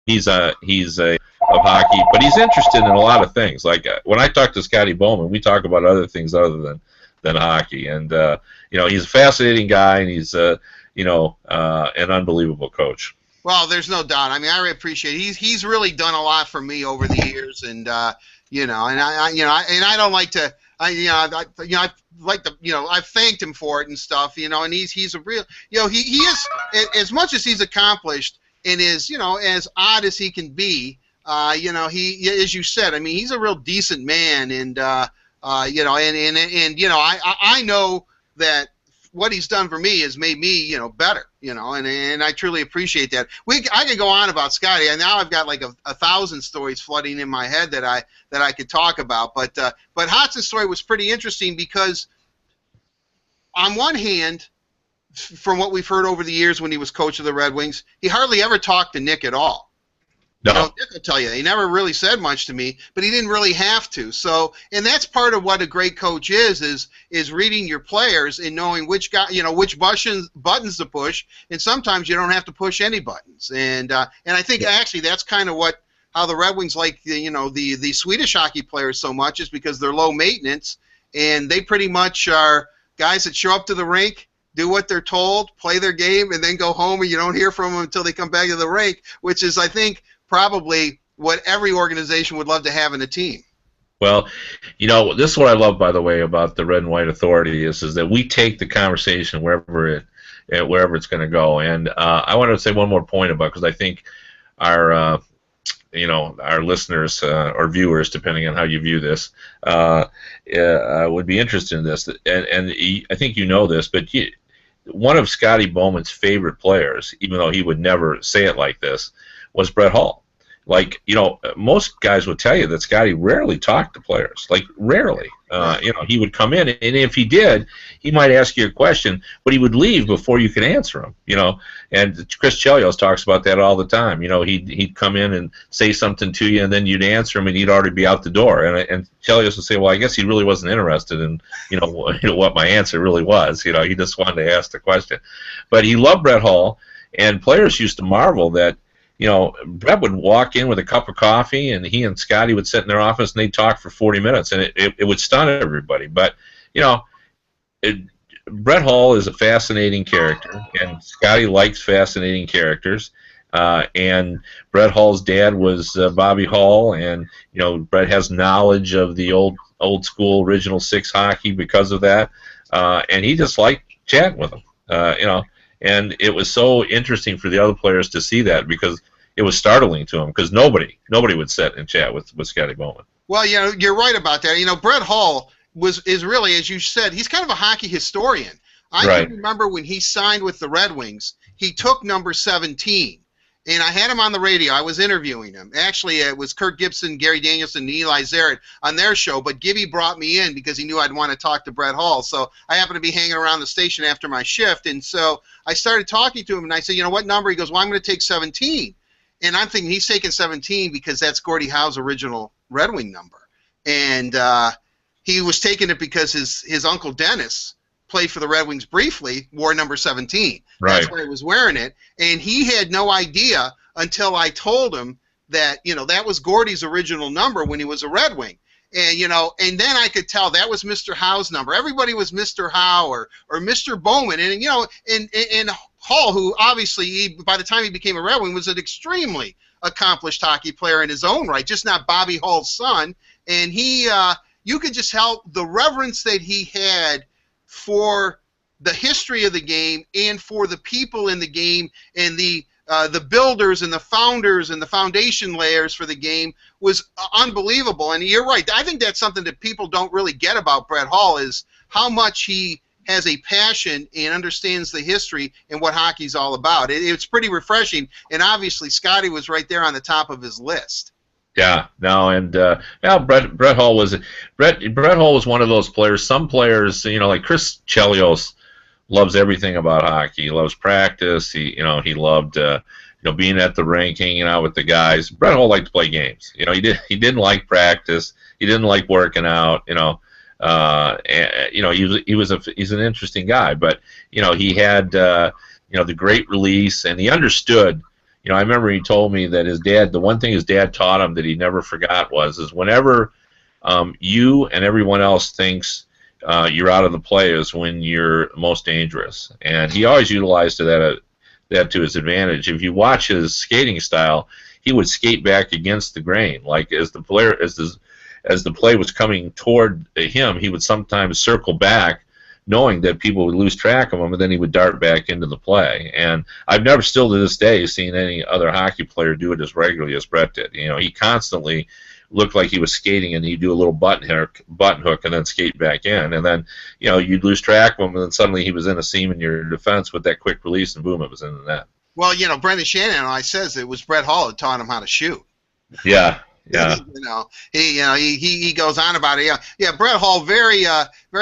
he's a of hockey, but he's interested in a lot of things. Like when I talk to Scotty Bowman, we talk about other things other than hockey. And he's a fascinating guy, and he's an unbelievable coach. Well, there's no doubt. I mean, I really appreciate it. He's really done a lot for me over the years, and and I don't like to. I've thanked him for it and stuff, and he's a real, he is, as much as he's accomplished and is, as odd as he can be, he, as you said, I mean, he's a real decent man, and I know that what he's done for me has made me, better, and I truly appreciate that. I could go on about Scotty, and now I've got like a 1,000 stories flooding in my head that I could talk about, but Hotson's story was pretty interesting because, on one hand, from what we've heard over the years when he was coach of the Red Wings, he hardly ever talked to Nick at all. No. Nick will tell you, he never really said much to me, but he didn't really have to. So, and that's part of what a great coach is reading your players and knowing which which buttons to push, and sometimes you don't have to push any buttons. And I think actually that's kind of how the Red Wings like the Swedish hockey players so much, is because they're low maintenance, and they pretty much are guys that show up to the rink, do what they're told, play their game, and then go home, and you don't hear from them until they come back to the rink, which is, I think, probably what every organization would love to have in a team. Well, this is what I love, by the way, about the Red and White Authority is that we take the conversation wherever it's going to go. And I want to say one more point about, because I think our listeners or viewers, depending on how you view this, would be interested in this. And I think you know this, but one of Scotty Bowman's favorite players, even though he would never say it like this, was Brett Hull. Like, most guys would tell you that Scotty rarely talked to players, like rarely. He would come in, and if he did, he might ask you a question, but he would leave before you could answer him, And Chris Chelios talks about that all the time. He'd come in and say something to you, and then you'd answer him, and he'd already be out the door. And Chelios would say, well, I guess he really wasn't interested in, what my answer really was. He just wanted to ask the question. But he loved Brett Hull, and players used to marvel that, Brett would walk in with a cup of coffee, and he and Scotty would sit in their office, and they'd talk for 40 minutes, and it would stun everybody. But, Brett Hull is a fascinating character, and Scotty likes fascinating characters. And Brett Hull's dad was Bobby Hull, and, Brett has knowledge of the old school Original Six hockey because of that. And he just liked chatting with them, And it was so interesting for the other players to see that, because it was startling to them, because nobody would sit and chat with Scotty Bowman. Well, you're right about that. Brett Hull is really, as you said, he's kind of a hockey historian. I can remember when he signed with the Red Wings, he took number 17. and I had him on the radio. I was interviewing him. Actually, it was Kirk Gibson, Gary Danielson, and Eli Zaret on their show, but Gibby brought me in because he knew I'd want to talk to Brett Hall. So I happened to be hanging around the station after my shift, and so I started talking to him, and I said, what number? He goes, well, I'm going to take 17. And I'm thinking he's taking 17 because that's Gordie Howe's original Red Wing number. And he was taking it because his uncle Dennis played for the Red Wings briefly, wore number 17. Right. That's why he was wearing it. And he had no idea until I told him that, that was Gordie's original number when he was a Red Wing. And, and then I could tell that was Mr. Howe's number. Everybody was Mr. Howe or Mr. Bowman. And, and Hall, who obviously, by the time he became a Red Wing, was an extremely accomplished hockey player in his own right, just not Bobby Hall's son. And he, you could just tell the reverence that he had for the history of the game and for the people in the game and the builders and the founders and the foundation layers for the game was unbelievable. And you're right. I think that's something that people don't really get about Brett Hall is how much he has a passion and understands the history and what hockey's all about. It's pretty refreshing. And obviously Scotty was right there on the top of his list. Yeah, no, and Brett Hall was one of those players. Some players, like Chris Chelios, loves everything about hockey. He loves practice. He loved being at the rink, hanging out with the guys. Brett Hall liked to play games. He didn't like practice. He didn't like working out. He's an interesting guy, but he had the great release, and he understood. I remember he told me that the one thing his dad taught him that he never forgot was whenever you and everyone else thinks you're out of the play is when you're most dangerous. And he always utilized that to his advantage. If you watch his skating style, he would skate back against the grain. Like as the play was coming toward him, he would sometimes circle back, knowing that people would lose track of him, and then he would dart back into the play. And I've never, still to this day, seen any other hockey player do it as regularly as Brett did. He constantly looked like he was skating, and he'd do a little button hook, and then skate back in. And then, you'd lose track of him, and then suddenly he was in a seam in your defense with that quick release, and boom, it was in the net. Well, Brendan Shanahan says it was Brett Hall that taught him how to shoot. Yeah. Yeah. He goes on about it. Yeah. Brett Hall, very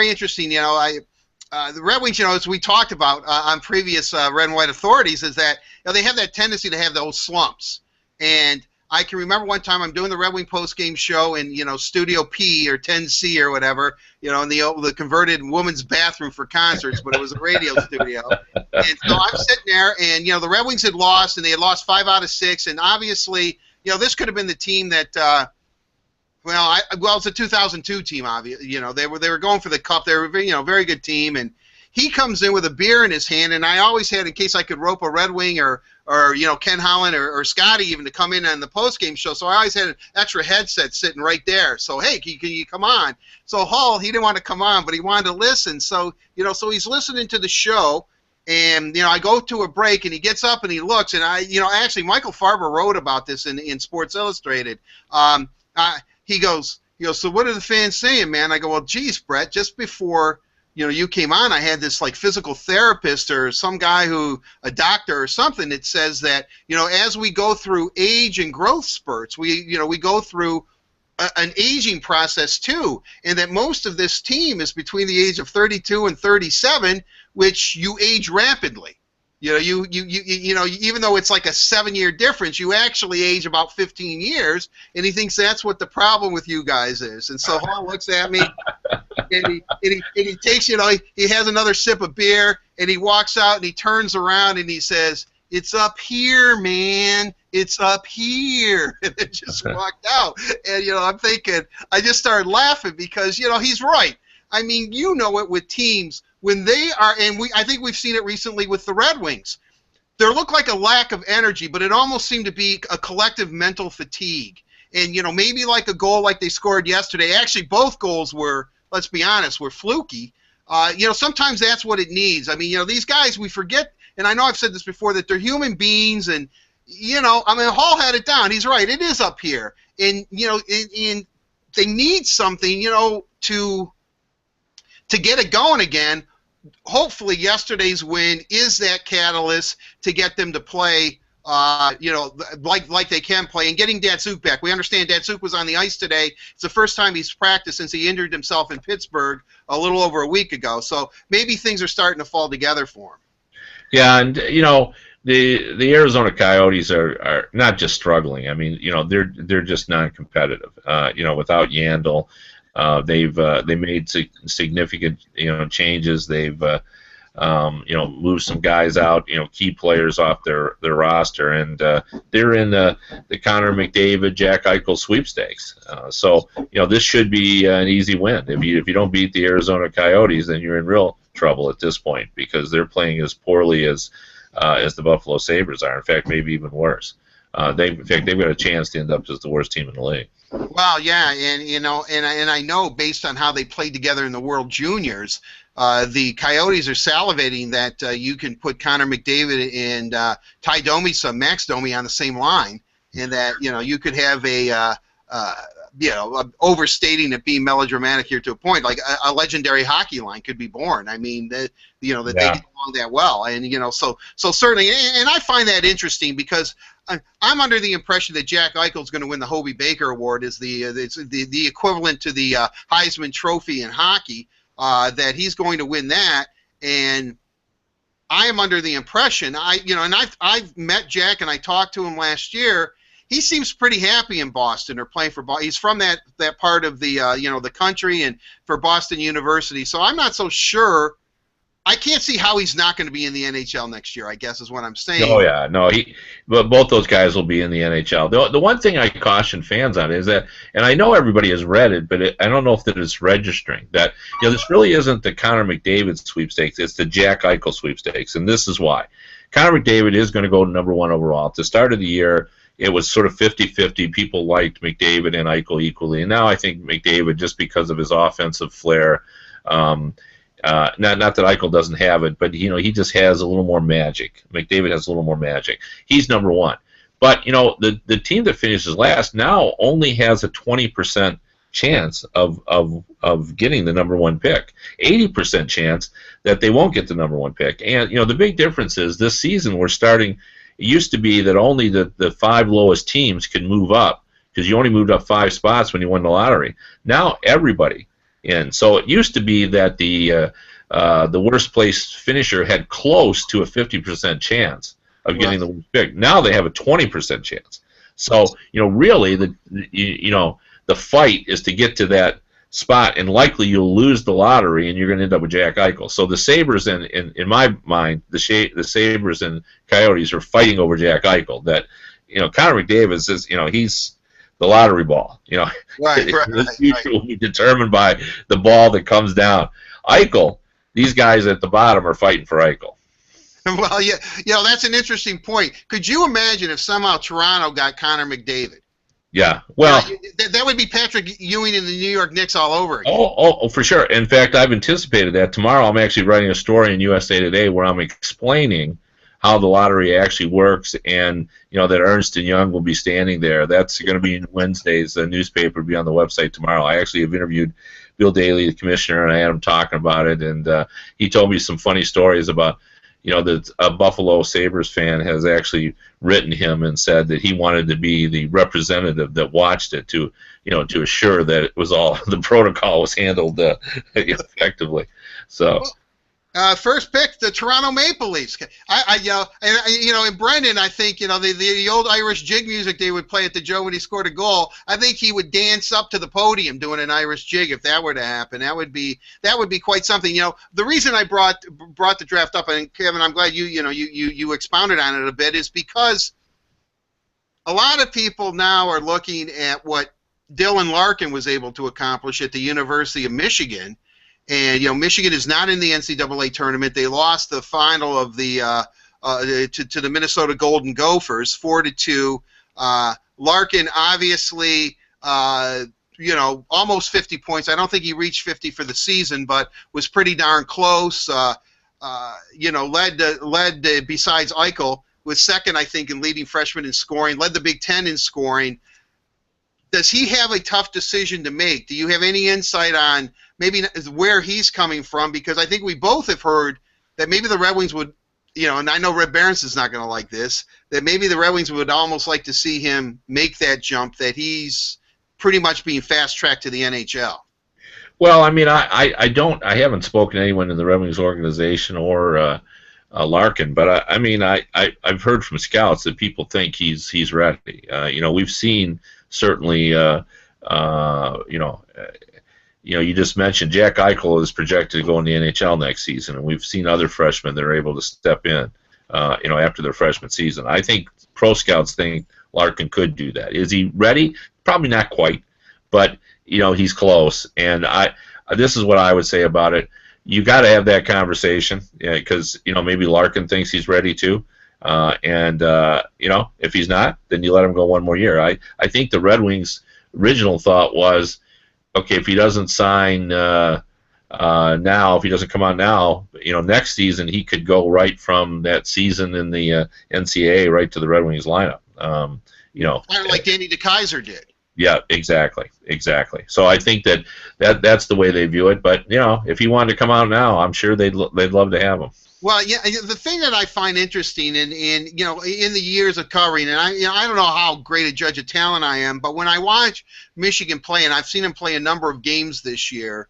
interesting. The Red Wings, as we talked about on previous Red and White Authorities, is that they have that tendency to have those slumps. And I can remember one time I'm doing the Red Wing post-game show in Studio P or 10C or whatever, in the converted woman's bathroom for concerts, but it was a radio studio. And so I'm sitting there, and the Red Wings had lost, and they had lost 5 out of 6, and obviously, this could have been the team that. It's a 2002 team, obviously. They were going for the cup. They were a very good team, and he comes in with a beer in his hand, and I always had, in case I could rope a Red Wing or Ken Holland or Scotty even to come in on the post-game show, so I always had an extra headset sitting right there. So, hey, can you come on? So Hall, he didn't want to come on, but he wanted to listen. So, so he's listening to the show, and, I go to a break, and he gets up and he looks, and actually Michael Farber wrote about this in Sports Illustrated. He goes, so what are the fans saying, man? I go, well, geez, Brett, just before, you came on, I had this like physical therapist or some guy a doctor or something that says that, as we go through age and growth spurts, we go through an aging process too, and that most of this team is between the age of 32 and 37, which you age rapidly. Even though it's like a 7-year difference, you actually age about 15 years, and he thinks that's what the problem with you guys is. And so Hall looks at me, and he takes, he has another sip of beer, and he walks out, and he turns around, and he says, "It's up here, man. It's up here." And it just walked out. And, I'm thinking, I just started laughing because, he's right. I mean, it with teams. When they are, and I think we've seen it recently with the Red Wings, there looked like a lack of energy, but it almost seemed to be a collective mental fatigue. And, maybe like a goal like they scored yesterday. Actually, both goals were, let's be honest, were fluky. Sometimes that's what it needs. I mean, these guys, we forget, and I know I've said this before, that they're human beings, and, Hall had it down. He's right. It is up here. And, and they need something, to get it going again. Hopefully yesterday's win is that catalyst to get them to play like they can play, and getting Datsuk back. We understand Datsuk was on the ice today. It's the first time he's practiced since he injured himself in Pittsburgh a little over a week ago. So maybe things are starting to fall together for him. Yeah, and the Arizona Coyotes are not just struggling. I mean, they're just non-competitive. Without Yandel, they made significant changes. They've moved some guys out, key players off their roster, and they're in the Connor McDavid, Jack Eichel sweepstakes. So this should be an easy win. If you don't beat the Arizona Coyotes, then you're in real trouble at this point because they're playing as poorly as the Buffalo Sabres are. In fact, maybe even worse. They've got a chance to end up as the worst team in the league. Well, yeah, and I know based on how they played together in the World Juniors, the Coyotes are salivating that you can put Connor McDavid and Ty Domi, Max Domi on the same line, and that you could have overstating it, being melodramatic here to a point, like a legendary hockey line could be born. I mean, that they get along that well, and so certainly, and I find that interesting because I'm under the impression that Jack Eichel is going to win the Hobey Baker Award, is the equivalent to the Heisman Trophy in hockey, that he's going to win that, and I am under the impression I've met Jack and I talked to him last year. He seems pretty happy in Boston or playing for Boston. He's from that part of the the country and for Boston University. So I'm not so sure. I can't see how he's not going to be in the NHL next year, I guess is what I'm saying. Oh, yeah. No, but both those guys will be in the NHL. The one thing I caution fans on is that, and I know everybody has read it, but I don't know if that it's registering, that this really isn't the Connor McDavid sweepstakes. It's the Jack Eichel sweepstakes, and this is why. Connor McDavid is going to go number 1 overall. At the start of the year, it was sort of 50-50. People liked McDavid and Eichel equally, and now I think McDavid, just because of his offensive flair, not that Eichel doesn't have it, but he just has a little more magic. McDavid has a little more magic. He's number 1. But the team that finishes last now only has a 20% chance of getting the number 1 pick. 80% chance that they won't get the number 1 pick. And the big difference is this season we're starting. It used to be that only the 5 lowest teams could move up because you only moved up 5 spots when you won the lottery. Now everybody in. So it used to be that the worst place finisher had close to a 50% chance of getting the worst pick. Now they have a 20% chance. So really the fight is to get to that spot, and likely you'll lose the lottery and you're going to end up with Jack Eichel. So the Sabres, in my mind, the Sabres and Coyotes are fighting over Jack Eichel. That Connor McDavid is he's the lottery ball. Right. The future will be determined by the ball that comes down. Eichel, these guys at the bottom are fighting for Eichel. Well, yeah, that's an interesting point. Could you imagine if somehow Toronto got Connor McDavid? Yeah, well, that would be Patrick Ewing and the New York Knicks all over again. Oh, for sure. In fact, I've anticipated that. Tomorrow I'm actually writing a story in USA Today where I'm explaining how the lottery actually works, and that Ernst & Young will be standing there. That's going to be in Wednesday's newspaper, will be on the website tomorrow. I actually have interviewed Bill Daley, the commissioner, and I had him talking about it, and he told me some funny stories about that a Buffalo Sabres fan has actually written him and said that he wanted to be the representative that watched it to assure that it was all the protocol was handled effectively. So. First pick, the Toronto Maple Leafs. And Brendan, I think the old Irish jig music they would play at the Joe when he scored a goal. I think he would dance up to the podium doing an Irish jig if that were to happen. That would be quite something. The reason I brought the draft up, and Kevin, I'm glad you expounded on it a bit, is because a lot of people now are looking at what Dylan Larkin was able to accomplish at the University of Michigan. And Michigan is not in the NCAA tournament. They lost the final of the to the Minnesota Golden Gophers 4-2. Larkin obviously almost 50 points. I don't think he reached 50 for the season, but was pretty darn close. Led besides Eichel, was second I think in leading freshman in scoring. Led the Big Ten in scoring. Does he have a tough decision to make? Do you have any insight on maybe where he's coming from? Because I think we both have heard that maybe the Red Wings would and I know Red Berenson's not going to like this, that maybe the Red Wings would almost like to see him make that jump, that he's pretty much being fast-tracked to the NHL. Well, I mean, I haven't spoken to anyone in the Red Wings organization or Larkin, but I've heard from scouts that people think he's ready. We've seen certainly, you just mentioned Jack Eichel is projected to go in the NHL next season, and we've seen other freshmen that are able to step in, after their freshman season. I think pro scouts think Larkin could do that. Is he ready? Probably not quite, but he's close. And this is what I would say about it. You got to have that conversation, because maybe Larkin thinks he's ready too, and if he's not, then you let him go one more year. I think the Red Wings' original thought was, okay, if he doesn't sign now, if he doesn't come on now, next season he could go right from that season in the NCAA right to the Red Wings lineup. Kind of like Danny DeKeyser did. Yeah, exactly. So I think that's the way they view it. But if he wanted to come out now, I'm sure they'd love to have him. Well, yeah, the thing that I find interesting, in the years of covering, and I don't know how great a judge of talent I am, but when I watch Michigan play, and I've seen him play a number of games this year,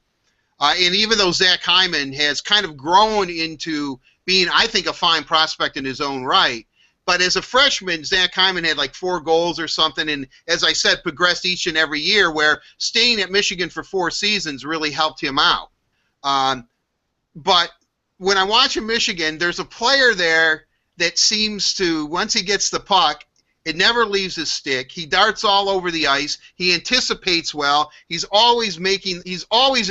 and even though Zach Hyman has kind of grown into being, I think, a fine prospect in his own right, but as a freshman, Zach Hyman had like 4 goals or something, and as I said, progressed each and every year, where staying at Michigan for 4 seasons really helped him out. But when I watch in Michigan, there's a player there that seems to, once he gets the puck, it never leaves his stick. He darts all over the ice. He anticipates well. He's always in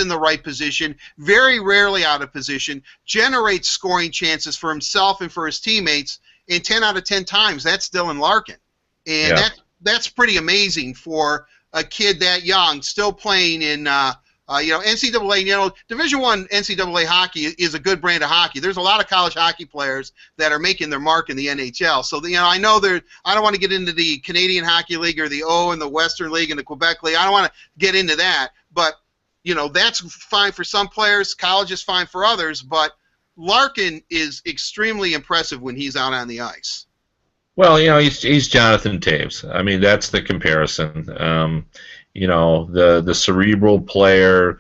the right position, very rarely out of position, generates scoring chances for himself and for his teammates, and 10 out of 10 times, that's Dylan Larkin. And that's pretty amazing for a kid that young, still playing in NCAA. Division I NCAA hockey is a good brand of hockey. There's a lot of college hockey players that are making their mark in the NHL. So I know I don't want to get into the Canadian Hockey League or the O and the Western League and the Quebec League. I don't want to get into that. But that's fine for some players. College is fine for others. But Larkin is extremely impressive when he's out on the ice. Well, he's Jonathan Toews. I mean, that's the comparison. The cerebral player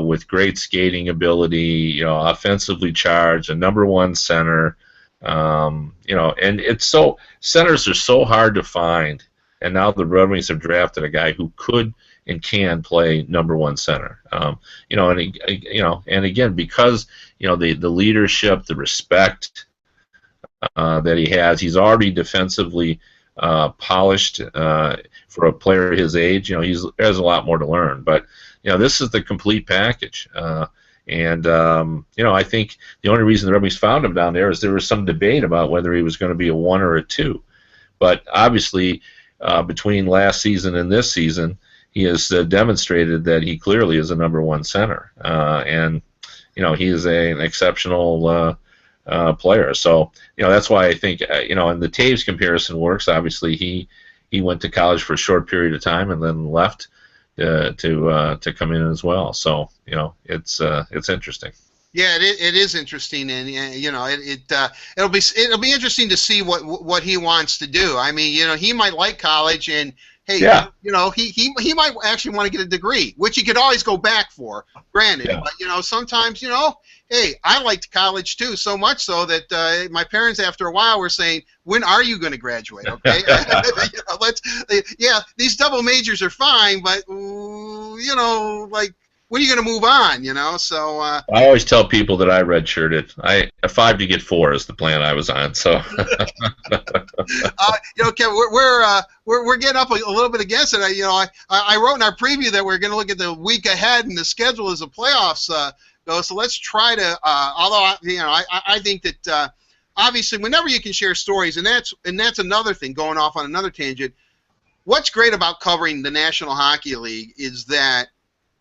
with great skating ability, offensively charged, a #1 center, and it's centers are so hard to find, and now the Red Wings have drafted a guy who could and can play #1 center. And again, because the leadership, the respect that he has, he's already defensively polished for a player his age. He has a lot more to learn, but this is the complete package. I think the only reason the Red Wings found him down there is there was some debate about whether he was going to be a 1 or a 2. But obviously, between last season and this season, he has demonstrated that he clearly is a #1 center, and he is an exceptional player. So that's why I think and the Toews comparison works. Obviously, he went to college for a short period of time and then left to come in as well. So it's interesting. Yeah, it is interesting, and it'll be interesting to see what he wants to do. I mean, he might like college, and hey, yeah. He might actually want to get a degree, which he could always go back for, granted. Yeah. But sometimes hey, I liked college too, so much so that my parents, after a while, were saying, "When are you going to graduate?" Okay, these double majors are fine, but when are you going to move on? So I always tell people that I redshirted. I 5 to get 4 is the plan I was on. So Kevin, we're getting up a little bit against it. I wrote in our preview that we're going to look at the week ahead and the schedule as the playoffs go. So let's try to. Although I think that obviously whenever you can share stories, and that's another thing, going off on another tangent. What's great about covering the National Hockey League is that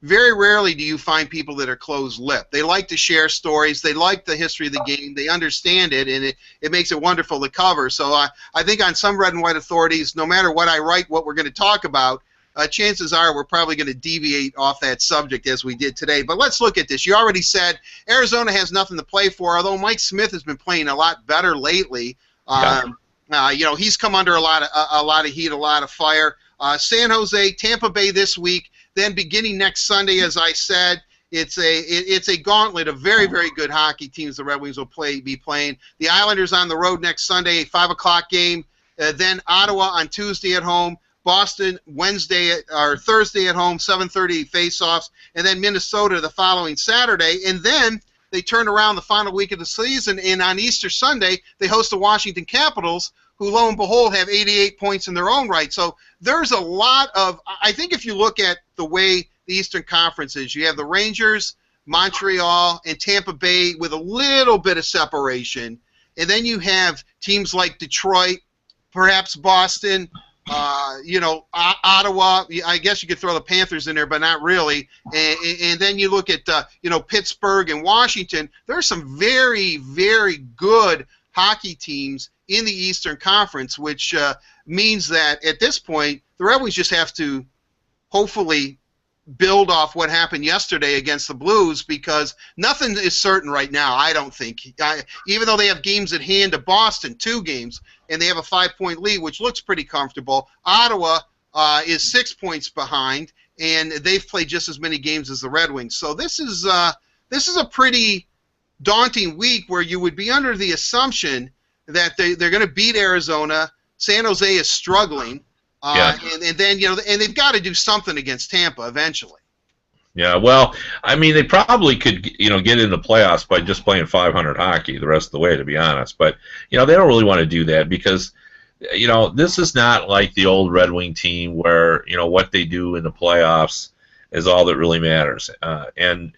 very rarely do you find people that are closed-lipped. They like to share stories. They like the history of the game. They understand it, and it makes it wonderful to cover. So I think on some Red and White authorities, no matter what I write, what we're going to talk about, chances are we're probably going to deviate off that subject as we did today. But let's look at this. You already said Arizona has nothing to play for, although Mike Smith has been playing a lot better lately. He's come under a lot of heat, a lot of fire. San Jose, Tampa Bay this week. Then beginning next Sunday, as I said, it's a gauntlet of very, very good hockey teams the Red Wings will be playing. The Islanders on the road next Sunday, a 5 o'clock game. Then Ottawa on Tuesday at home. Boston Thursday at home, 7:30 face-offs. And then Minnesota the following Saturday. And then they turn around the final week of the season, and on Easter Sunday, they host the Washington Capitals, who, lo and behold, have 88 points in their own right. So there's a lot of – I think if you look at the way the Eastern Conference is, you have the Rangers, Montreal, and Tampa Bay with a little bit of separation. And then you have teams like Detroit, perhaps Boston, Ottawa. I guess you could throw the Panthers in there, but not really. And then you look at, Pittsburgh and Washington. There are some very, very good hockey teams in the Eastern Conference, which means that at this point, the Red Wings just have to hopefully build off what happened yesterday against the Blues, because nothing is certain right now, I don't think. Even though they have games at hand to Boston, 2 games, and they have a 5-point lead, which looks pretty comfortable. Ottawa is 6 points behind, and they've played just as many games as the Red Wings. So this is a pretty daunting week where you would be under the assumption that they're going to beat Arizona. San Jose is struggling. And then, and they've got to do something against Tampa eventually. Yeah, well, I mean, they probably could, get into playoffs by just playing 500 hockey the rest of the way, to be honest. But, they don't really want to do that because, this is not like the old Red Wing team where, what they do in the playoffs is all that really matters. And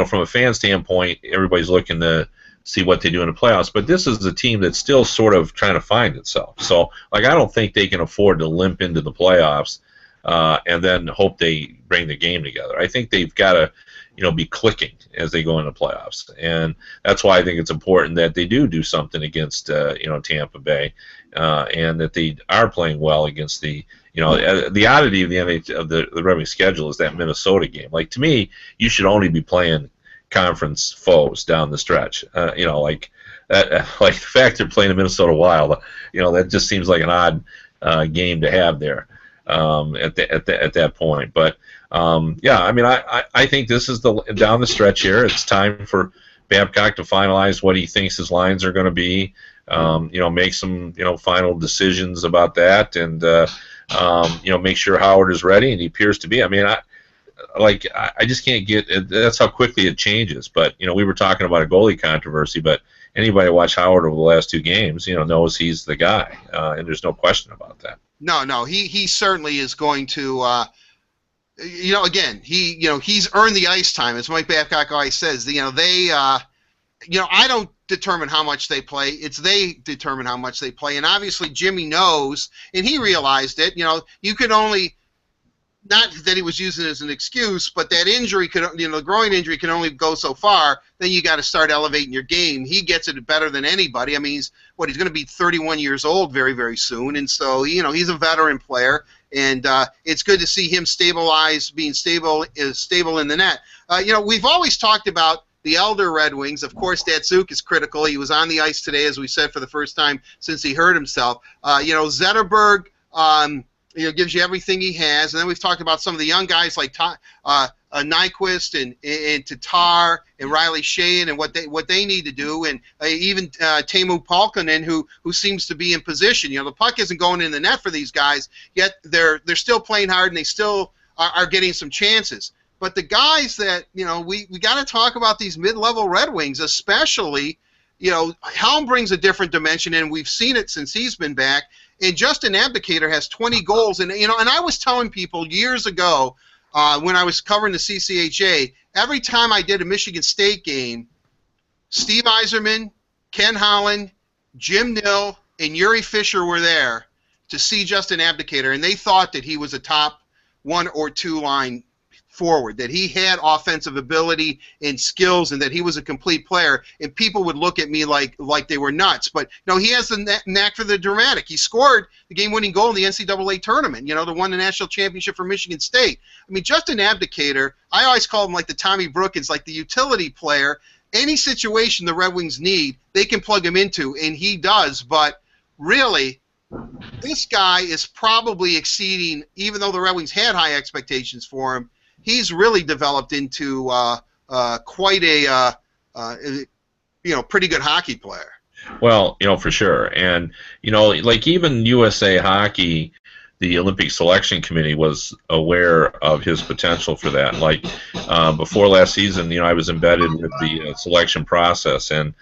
from a fan standpoint, everybody's looking to see what they do in the playoffs, but this is a team that's still sort of trying to find itself. So, I don't think they can afford to limp into the playoffs and then hope they bring the game together. I think they've got to, be clicking as they go into playoffs, and that's why I think it's important that they do something against, Tampa Bay, and that they are playing well against the, the oddity of the Red Wings schedule is that Minnesota game. Like, to me, you should only be playing conference foes down the stretch. Like the fact they're playing the Minnesota Wild, that just seems like an odd game to have there at that point. But I think this is down the stretch here. It's time for Babcock to finalize what he thinks his lines are going to be. Make some final decisions about that, and make sure Howard is ready, and he appears to be. I mean, I just can't get it. That's how quickly it changes. But we were talking about a goalie controversy, but anybody who watched Howard over the last 2 games, knows he's the guy, and there's no question about that. No, he certainly is going to. Again, he's earned the ice time, as Mike Babcock always says. I don't determine how much they play. It's they determine how much they play, and obviously Jimmy knows, and he realized it. You could only. Not that he was using it as an excuse, but that injury could, the groin injury can only go so far. Then you got to start elevating your game. He gets it better than anybody. I mean, he's going to be 31 years old very, very soon, and so he's a veteran player, and it's good to see him being stable in the net. We've always talked about the elder Red Wings. Of course, Datsuk is critical. He was on the ice today, as we said, for the first time since he hurt himself. Zetterberg. Gives you everything he has, and then we've talked about some of the young guys like Nyquist and Tatar and Riley Sheahan and what they need to do, and even Teemu Palkkonen, who seems to be in position. The puck isn't going in the net for these guys, yet they're still playing hard and they still are getting some chances. But the guys that we got to talk about, these mid-level Red Wings, especially. Helm brings a different dimension, and we've seen it since he's been back. And Justin Abdicator has 20 goals, and and I was telling people years ago when I was covering the CCHA, every time I did a Michigan State game, Steve Yzerman, Ken Holland, Jim Nill, and Yuri Fisher were there to see Justin Abdicator, and they thought that he was a top 1 or 2 line forward, that he had offensive ability and skills, and that he was a complete player, and people would look at me like they were nuts. But no, he has the knack for the dramatic. He scored the game-winning goal in the NCAA tournament, you know, to won the national championship for Michigan State. I mean, just an abdicator. I always call him like the Tommy Brookins, like the utility player. Any situation the Red Wings need, they can plug him into, and he does. But really, this guy is probably exceeding, even though the Red Wings had high expectations for him, he's really developed into quite a pretty good hockey player. Well, you know, for sure. And, you know, like even USA Hockey, the Olympic Selection Committee was aware of his potential for that. Like before last season, you know, I was embedded with the selection process, and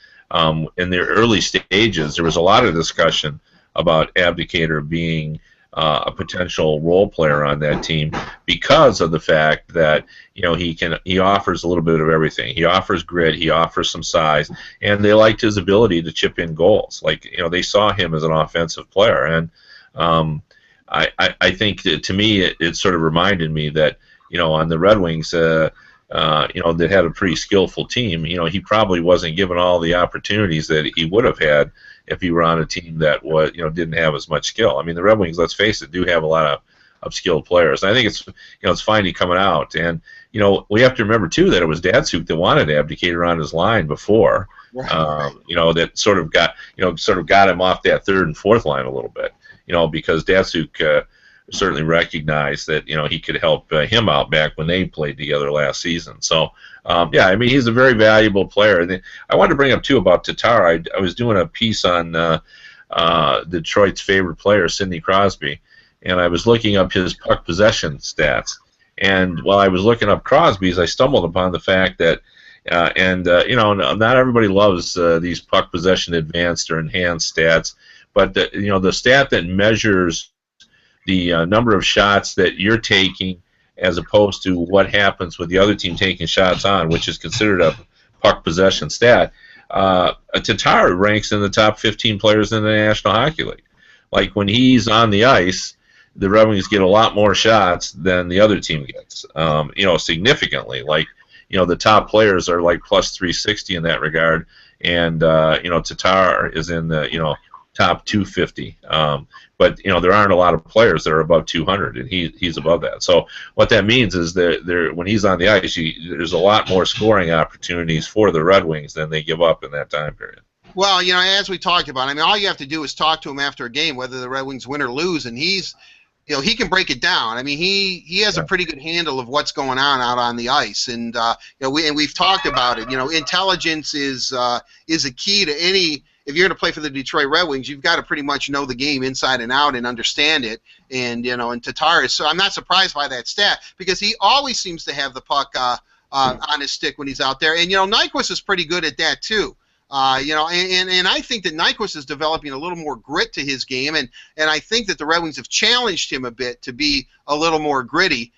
in the early stages, there was a lot of discussion about Abdicator being a potential role player on that team because of the fact that, you know, he offers a little bit of everything. He offers grit, he offers some size, and they liked his ability to chip in goals. Like, you know, they saw him as an offensive player, and I think that, to me, it sort of reminded me that, you know, on the Red Wings, you know, that had a pretty skillful team, you know, he probably wasn't given all the opportunities that he would have had if he were on a team that was, you know, didn't have as much skill. I mean, the Red Wings, let's face it, do have a lot of skilled players. And I think it's, you know, it's finally coming out. And, you know, we have to remember too that it was Datsuk that wanted Abdicator on his line before. Right. You know, that sort of got him off that third and fourth line a little bit. You know, because Datsuk certainly recognized that, you know, he could help him out back when they played together last season. So, yeah, I mean, he's a very valuable player. And I wanted to bring up, too, about Tatar. I was doing a piece on Detroit's favorite player, Sidney Crosby, and I was looking up his puck possession stats. And while I was looking up Crosby's, I stumbled upon the fact that, you know, not everybody loves these puck possession advanced or enhanced stats, but you know, the stat that measures the number of shots that you're taking as opposed to what happens with the other team taking shots on, which is considered a puck possession stat, Tatar ranks in the top 15 players in the National Hockey League. Like, when he's on the ice, the Red Wings get a lot more shots than the other team gets, you know, significantly. Like, you know, the top players are like plus 360 in that regard, and you know, Tatar is in the, you know, top 250. But, you know, there aren't a lot of players that are above 200, and he's above that. So what that means is that when he's on the ice, there's a lot more scoring opportunities for the Red Wings than they give up in that time period. Well, you know, as we talked about, I mean, all you have to do is talk to him after a game, whether the Red Wings win or lose, and he's, you know, he can break it down. I mean, he has a pretty good handle of what's going on out on the ice, and you know, we've talked about it. You know, intelligence is a key to any. If you're going to play for the Detroit Red Wings, you've got to pretty much know the game inside and out and understand it. And, you know, and Tatar is, so I'm not surprised by that stat, because he always seems to have the puck on his stick when he's out there. And, you know, Nyquist is pretty good at that too. You know, and I think that Nyquist is developing a little more grit to his game, and I think that the Red Wings have challenged him a bit to be a little more gritty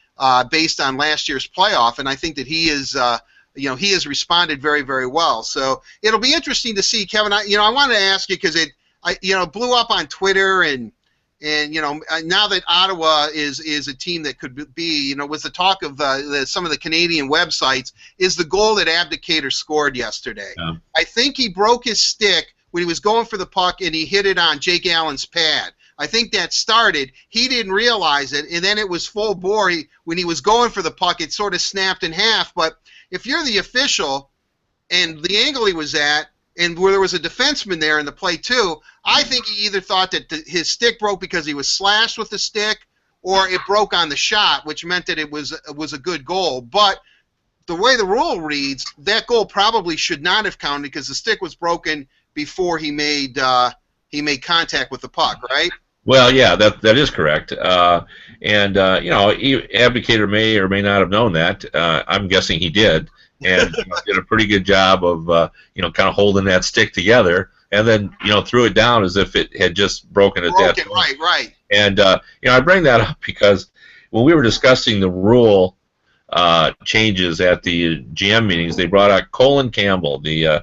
based on last year's playoff, and I think that he is. You know, he has responded very, very well. So it'll be interesting to see, Kevin. I wanted to ask you because it blew up on Twitter, and you know, now that Ottawa is a team that could be, you know, with the talk of some of the Canadian websites, is the goal that Abdicator scored yesterday. Yeah. I think he broke his stick when he was going for the puck, and he hit it on Jake Allen's pad. I think that started. He didn't realize it, and then it was full bore. When he was going for the puck, it sort of snapped in half. But if you're the official and the angle he was at, and where there was a defenseman there in the play too, I think he either thought that his stick broke because he was slashed with the stick, or it broke on the shot, which meant that it was a good goal. But the way the rule reads, that goal probably should not have counted because the stick was broken before he made contact with the puck, right? Well, yeah, that is correct. And you know, Abdicator may or may not have known that. I'm guessing he did, and did a pretty good job of you know, kind of holding that stick together, and then, you know, threw it down as if it had just broken at that point. Right. And you know, I bring that up because when we were discussing the rule changes at the GM meetings. They brought out Colin Campbell, the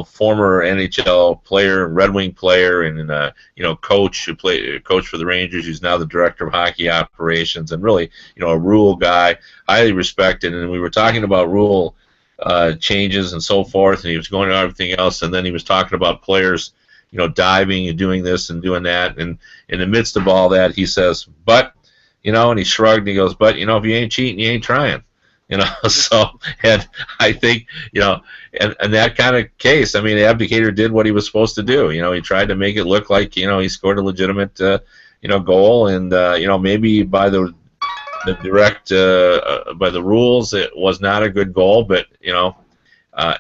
former NHL player, Red Wing player, and coach who coach for the Rangers. Who's now the director of hockey operations, and really a rule guy, highly respected. And we were talking about rule changes and so forth, and he was going to everything else, and then he was talking about players, diving and doing this and doing that, and in the midst of all that, he says, "But," and he shrugged and he goes, "But if you ain't cheating, you ain't trying." So, and I think, in that kind of case, I mean, the Abdicator did what he was supposed to do. He tried to make it look like, he scored a legitimate, goal, and, maybe by the direct, by the rules, it was not a good goal, but,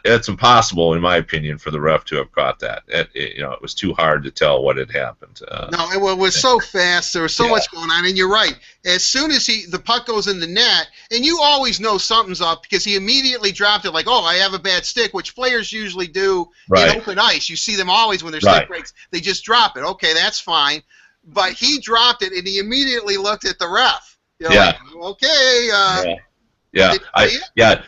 it's impossible, in my opinion, for the ref to have caught that. It was too hard to tell what had happened. No, it was so fast. There was so much going on, and you're right. As soon as the puck goes in the net, and you always know something's up because he immediately dropped it like, oh, I have a bad stick, which players usually do in open ice. You see them always when their stick breaks. They just drop it. Okay, that's fine. But he dropped it, and he immediately looked at the ref. Like, okay.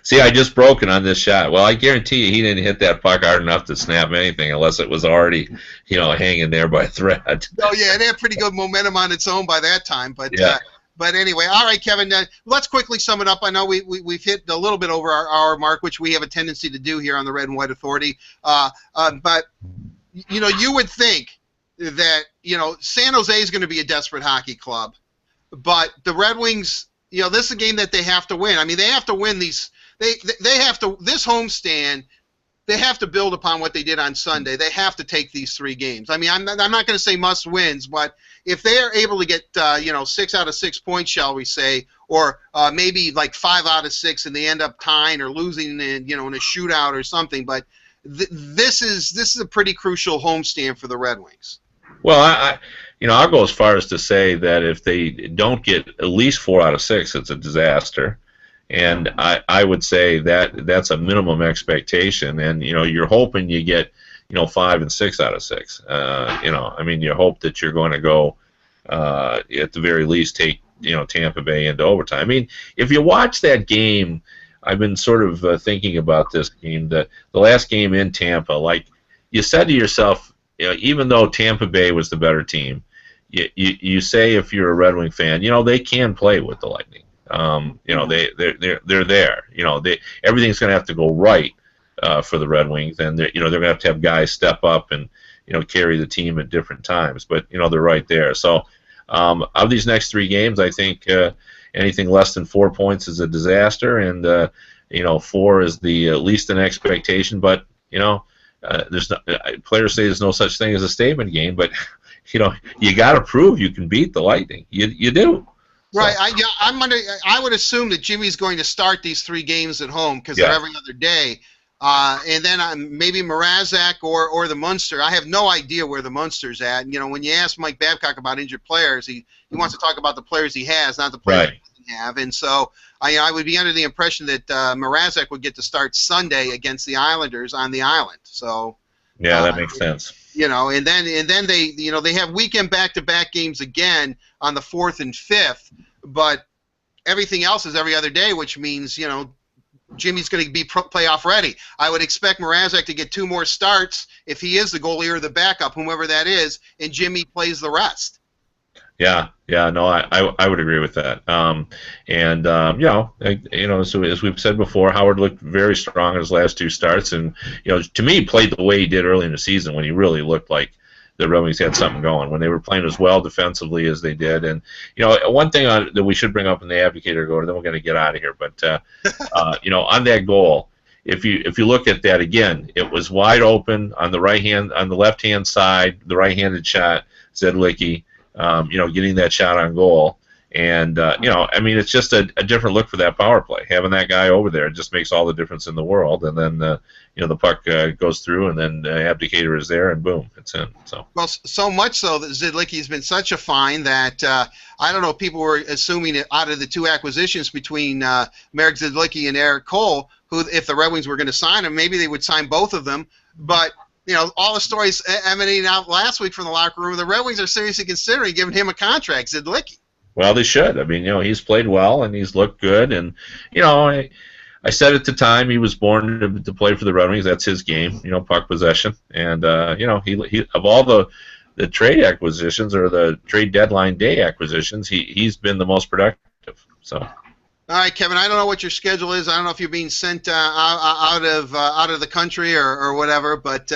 See, I just broke it on this shot. Well, I guarantee you he didn't hit that puck hard enough to snap anything unless it was already, hanging there by a thread. Oh, yeah, it had pretty good momentum on its own by that time. But anyway, all right, Kevin, let's quickly sum it up. I know we've hit a little bit over our hour mark, which we have a tendency to do here on the Red and White Authority. But, you would think that, San Jose is going to be a desperate hockey club. But the Red Wings, this is a game that they have to win. I mean, they have to win these. They have to, this homestand, they have to build upon what they did on Sunday. They have to take these 3 games. I mean, I'm not going to say must wins, but if they are able to get 6 out of 6 points, shall we say, or maybe like 5 out of 6, and they end up tying or losing in a shootout or something. But this is a pretty crucial homestand for the Red Wings. Well, I'll go as far as to say that if they don't get at least 4 out of 6, it's a disaster. And I would say that that's a minimum expectation. And, you're hoping you get, 5 and 6 out of 6. I mean, you hope that you're going to go, at the very least, take, Tampa Bay into overtime. I mean, if you watch that game, I've been sort of thinking about this game, the last game in Tampa, like you said to yourself, even though Tampa Bay was the better team, you say if you're a Red Wing fan, they can play with the Lightning. They're there. Everything's going to have to go right for the Red Wings, and they're going to have guys step up and carry the team at different times. But they're right there. So of these next 3 games, I think anything less than 4 points is a disaster, and 4 is the least an expectation. But there's no, players say there's no such thing as a statement game, but you got to prove you can beat the Lightning. You do. Right. I would assume that Jimmy's going to start these 3 games at home because they're every other day, and then maybe Mrazek or the Munster. I have no idea where the Munster's at. And, when you ask Mike Babcock about injured players, he wants to talk about the players he has, not the players he doesn't have. And so I would be under the impression that Mrazek would get to start Sunday against the Islanders on the island. So that makes sense. And then they have weekend back-to-back games again on the 4th and 5th, but everything else is every other day, which means Jimmy's going to be playoff ready. I would expect Mrazek to get 2 more starts if he is the goalie or the backup, whomever that is, and Jimmy plays the rest. No, I would agree with that. So as we've said before, Howard looked very strong in his last 2 starts, and to me, played the way he did early in the season when he really looked like the Red Wings had something going when they were playing as well defensively as they did. And one thing that we should bring up in the Abdicator go, then we're going to get out of here. But on that goal, if you look at that again, it was wide open on the left hand side, the right-handed shot, Zedlicki. Getting that shot on goal. And, it's just a different look for that power play. Having that guy over there just makes all the difference in the world. And then, the puck goes through, and then Abdicator is there, and boom, it's in. Well, so much so that Zedlicki has been such a find that I don't know if people were assuming that out of the 2 acquisitions between Marek Zedlicki and Eric Cole, who, if the Red Wings were going to sign him, maybe they would sign both of them. But all the stories emanating out last week from the locker room, the Red Wings are seriously considering giving him a contract, Zedlicki. Well, they should. I mean, he's played well and he's looked good, and I said at the time he was born to play for the Red Wings. That's his game, puck possession, and he of all the trade acquisitions or the trade deadline day acquisitions, he's been the most productive. So. All right, Kevin. I don't know what your schedule is. I don't know if you're being sent out of the country or whatever. But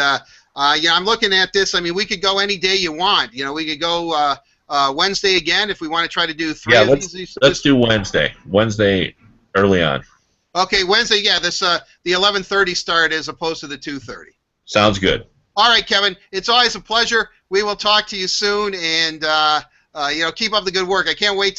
I'm looking at this. I mean, we could go any day you want. We could go Wednesday again if we want to try to do three. Yeah, let's do Wednesday. Wednesday early on. Okay, Wednesday. Yeah, this the 11:30 start as opposed to the 2:30. Sounds good. All right, Kevin. It's always a pleasure. We will talk to you soon, and keep up the good work. I can't wait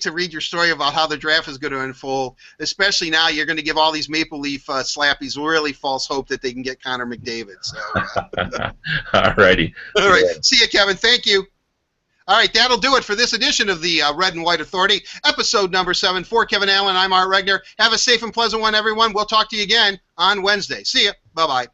to read your story about how the draft is going to unfold, especially now you're going to give all these Maple Leaf slappies really false hope that they can get Connor McDavid. So, all righty. All right. See you, Kevin. Thank you. All right, that'll do it for this edition of the Red and White Authority, episode number 7. For Kevin Allen, I'm Art Regner. Have a safe and pleasant one, everyone. We'll talk to you again on Wednesday. See ya. Bye-bye.